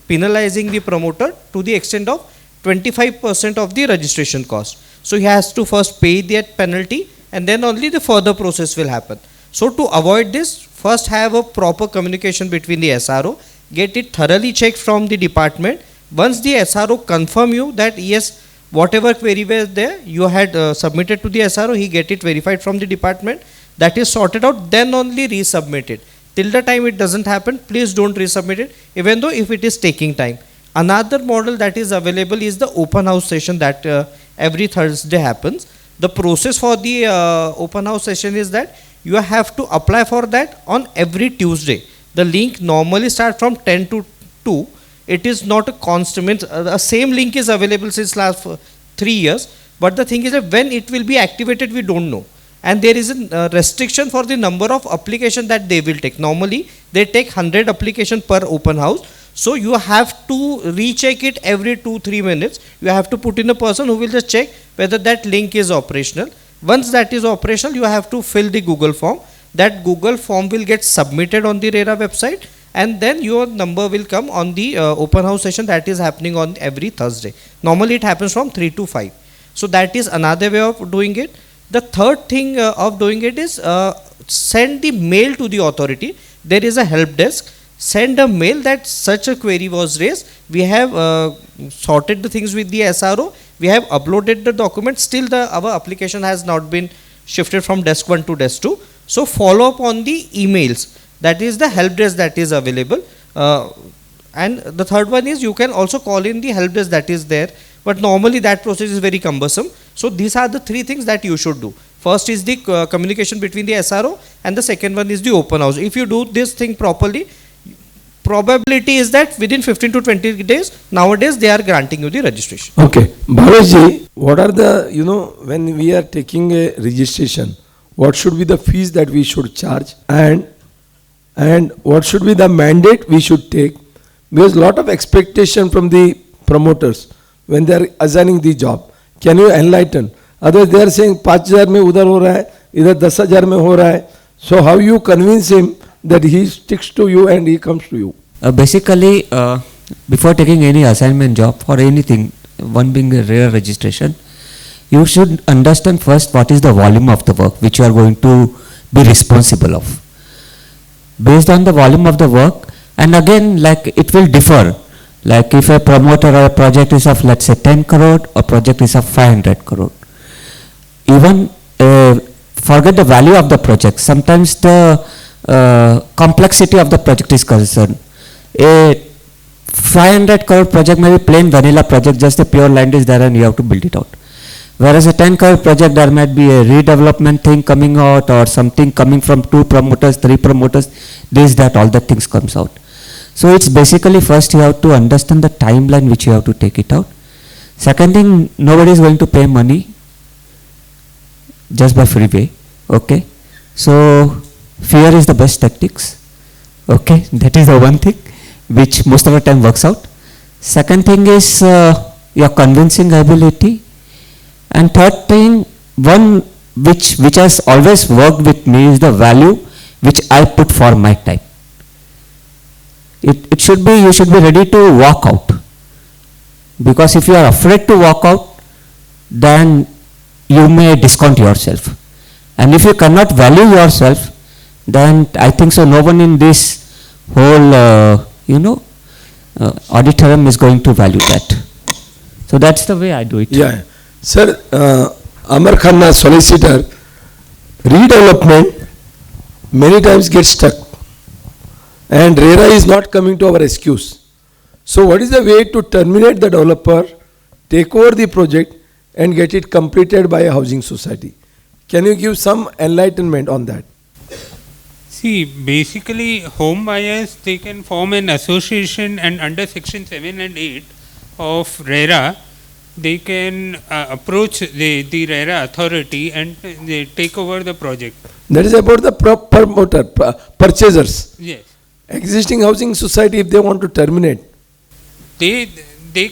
penalizing the promoter to the extent of 25% of the registration cost. So he has to first pay that penalty and then only the further process will happen. So to avoid this, first have a proper communication between the SRO, get it thoroughly checked from the department. Once the SRO confirm you that yes, whatever query was there, you had submitted to the SRO, he get it verified from the department, that is sorted out, then only resubmit it. Till the time it doesn't happen, please don't resubmit it, even though if it is taking time. Another model that is available is the open house session that every Thursday happens. The process for the open house session is that you have to apply for that on every Tuesday. The link normally starts from 10 to 2. It is not a constant, the same link is available since last 3 years, but the thing is that when it will be activated, we don't know. And there is a restriction for the number of applications that they will take. Normally, they take 100 applications per open house. So you have to recheck it every 2-3 minutes. You have to put in a person who will just check whether that link is operational. Once that is operational, you have to fill the Google form. That Google form will get submitted on the RERA website, and then your number will come on the open house session that is happening on every Thursday. Normally it happens from 3 to 5. So that is another way of doing it. The third thing of doing it is send the mail to the authority. There is a help desk. Send a mail that such a query was raised. We have sorted the things with the SRO. We have uploaded the document. Still our application has not been shifted from desk 1 to desk 2. So follow up on the emails. That is the help desk that is available. And the third one is you can also call in the help desk that is there. But normally that process is very cumbersome. So these are the 3 things that you should do. First is the communication between the SRO, and the second one is the open house. If you do this thing properly, probability is that within 15 to 20 days, nowadays they are granting you the registration. Okay. Bhaveshji, what are the, when we are taking a registration, what should be the fees that we should charge, and what should be the mandate we should take? Because lot of expectation from the promoters when they are assigning the job. Can you enlighten? Otherwise they are saying 5,000 mein udhar ho raha hai, idhar 10,000 mein ho raha hai. So how you convince him that he sticks to you and he comes to you? Basically, before taking any assignment job or anything, one being a RERA registration, you should understand first what is the volume of the work which you are going to be responsible of. Based on the volume of the work, and again, like it will differ. Like if a promoter or a project is of, let's say, 10 crore, or project is of 500 crore. Even forget the value of the project. Sometimes the complexity of the project is concerned. A 500 crore project may be plain vanilla project, just the pure land is there and you have to build it out. Whereas a 10 crore project, there might be a redevelopment thing coming out or something coming from 2 promoters, 3 promoters, this, that, all the things comes out. So it's basically first you have to understand the timeline which you have to take it out. Second thing, nobody is going to pay money just by freeway, okay? So fear is the best tactics, okay? That is the one thing which most of the time works out. Second thing is your convincing ability. And third thing, one which has always worked with me is the value which I put for my time. It should be, you should be ready to walk out. Because if you are afraid to walk out, then you may discount yourself. And if you cannot value yourself, then I think so no one in this whole, auditorium is going to value that. So that's the way I do it. Yeah. Sir, Amar Khanna, solicitor, redevelopment many times gets stuck. And RERA is not coming to our excuse. So what is the way to terminate the developer, take over the project and get it completed by a housing society? Can you give some enlightenment on that? See, basically home buyers, they can form an association and under section 7 and 8 of RERA, they can approach the RERA authority and they take over the project. That is about the promoter, purchasers. Yes. Existing housing society, if they want to terminate. They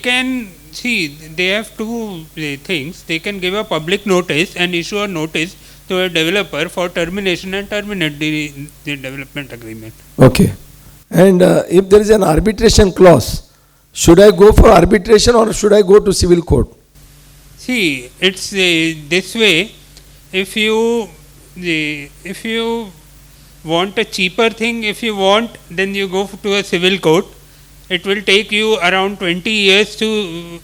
can, see, they have two things. They can give a public notice and issue a notice to a developer for termination and terminate the development agreement. Okay. And if there is an arbitration clause, should I go for arbitration or should I go to civil court? See, it's this way. If you want a cheaper thing, if you want, then you go to a civil court. It will take you around 20 years to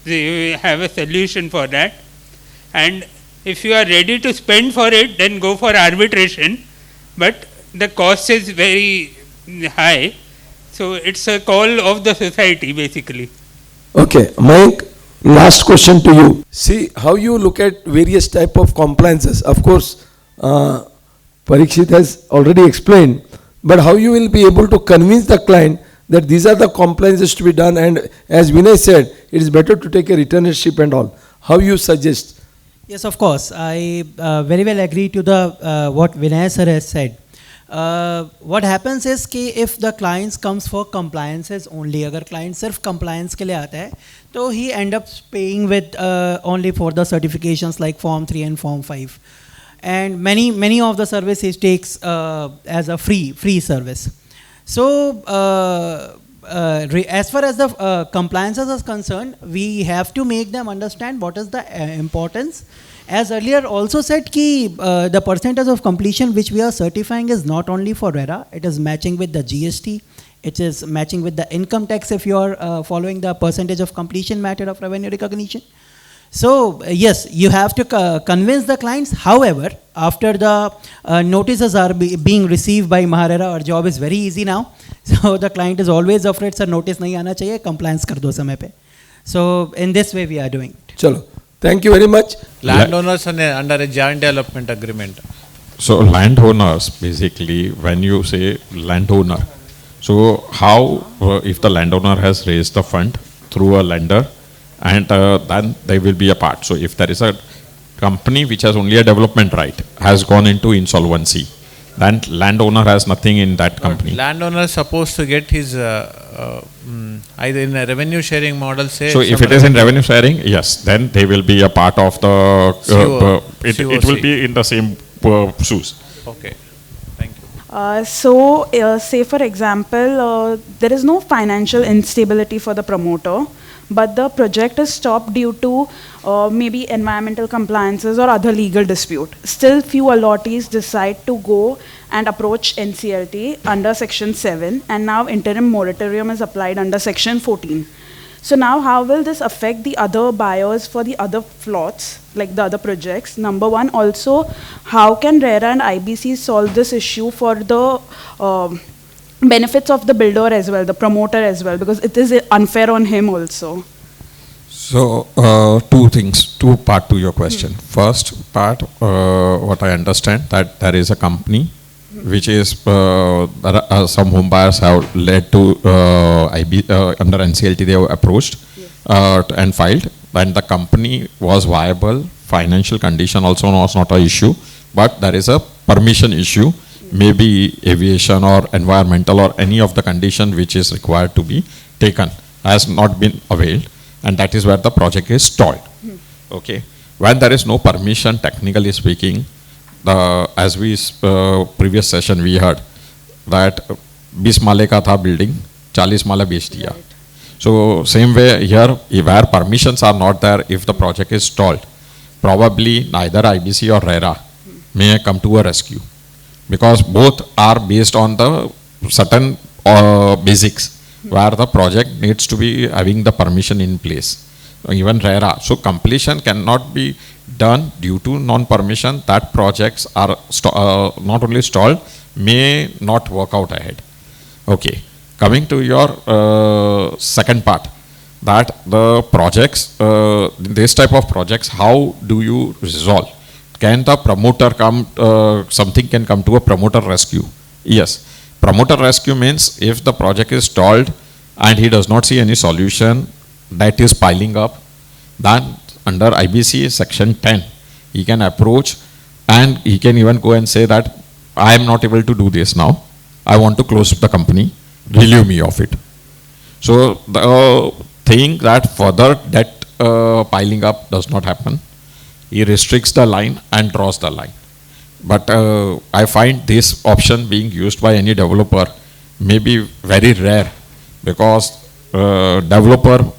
have a solution for that. And if you are ready to spend for it, then go for arbitration. But the cost is very high. So it's a call of the society basically. Okay, Mayank, last question to you. See how you look at various type of compliances. Of course, Parikshit has already explained, but how you will be able to convince the client that these are the compliances to be done, and as Vinay said, it is better to take a returnership and all. How you suggest? Yes, of course. I very well agree to the what Vinay sir has said. What happens is कि if the clients comes for compliances only, अगर client सिर्फ compliance के लिए आता है, तो he end up paying with only for the certifications like Form 3 and Form 5, and many of the services takes as a free service. So as far as the compliances is concerned, we have to make them understand what is the importance. As earlier also said, ki, the percentage of completion which we are certifying is not only for RERA, it is matching with the GST, it is matching with the income tax if you are following the percentage of completion method of revenue recognition. So yes, you have to convince the clients. However, after the notices are being received by MahaRERA, our job is very easy now. So the client is always afraid, sir, notice nahi aana chahiye, compliance kar do samay pe. So in this way we are doing it. Chalo. Thank you very much. Landowners under a joint development agreement. So landowners, basically, when you say landowner, so how if the landowner has raised the fund through a lender, and then they will be a part. So if there is a company which has only a development right, has gone into insolvency, then landowner has nothing in that company. Landowner is supposed to get his either in a revenue sharing model, say. So if it is in revenue sharing, yes, then they will be a part of the, it will be in the same shoes. Okay, thank you. Say for example, there is no financial instability for the promoter, but the project is stopped due to maybe environmental compliances or other legal dispute. Still, few allottees decide to go and approach NCLT under Section 7, and now interim moratorium is applied under Section 14. So now how will this affect the other buyers for the other plots, like the other projects? Number one, also, how can RERA and IBC solve this issue for the benefits of the builder as well, the promoter as well, because it is unfair on him also. So, two things, two part to your question. First part, what I understand, that there is a company which is, some home buyers have led to under NCLT, they have approached and filed, and the company was viable, financial condition also was not an issue, but there is a permission issue, maybe aviation or environmental or any of the condition which is required to be taken has not been availed, and that is where the project is stalled. Okay. When there is no permission, technically speaking, as we previous session we heard that 20 माले का था building, 40 माला बेच दिया. So same way here, where permissions are not there, if the project is stalled, probably neither IBC or RERA may come to a rescue, because both are based on the certain basics where the project needs to be having the permission in place. Even RERA. So completion cannot be done due to non-permission. That projects are not only stalled, may not work out ahead. Okay. Coming to your second part, that the projects, this type of projects, how do you resolve? Can the promoter come, something can come to a promoter rescue? Yes. Promoter rescue means if the project is stalled and he does not see any solution, that is piling up, then under IBC section 10, he can approach and he can even go and say that I am not able to do this now. I want to close the company, relieve me of it. So the thing that further debt piling up does not happen. He restricts the line and draws the line. But I find this option being used by any developer may be very rare, because developer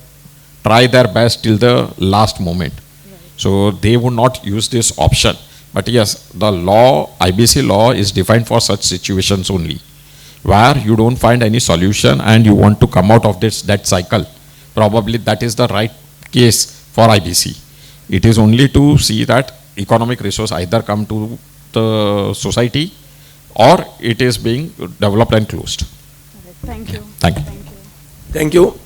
try their best till the last moment. So they would not use this option. But yes, the law, IBC law is defined for such situations only, where you don't find any solution and you want to come out of this debt cycle. Probably that is the right case for IBC. It is only to see that economic resource either come to the society or it is being developed and closed. Thank you. Thank you. Thank you.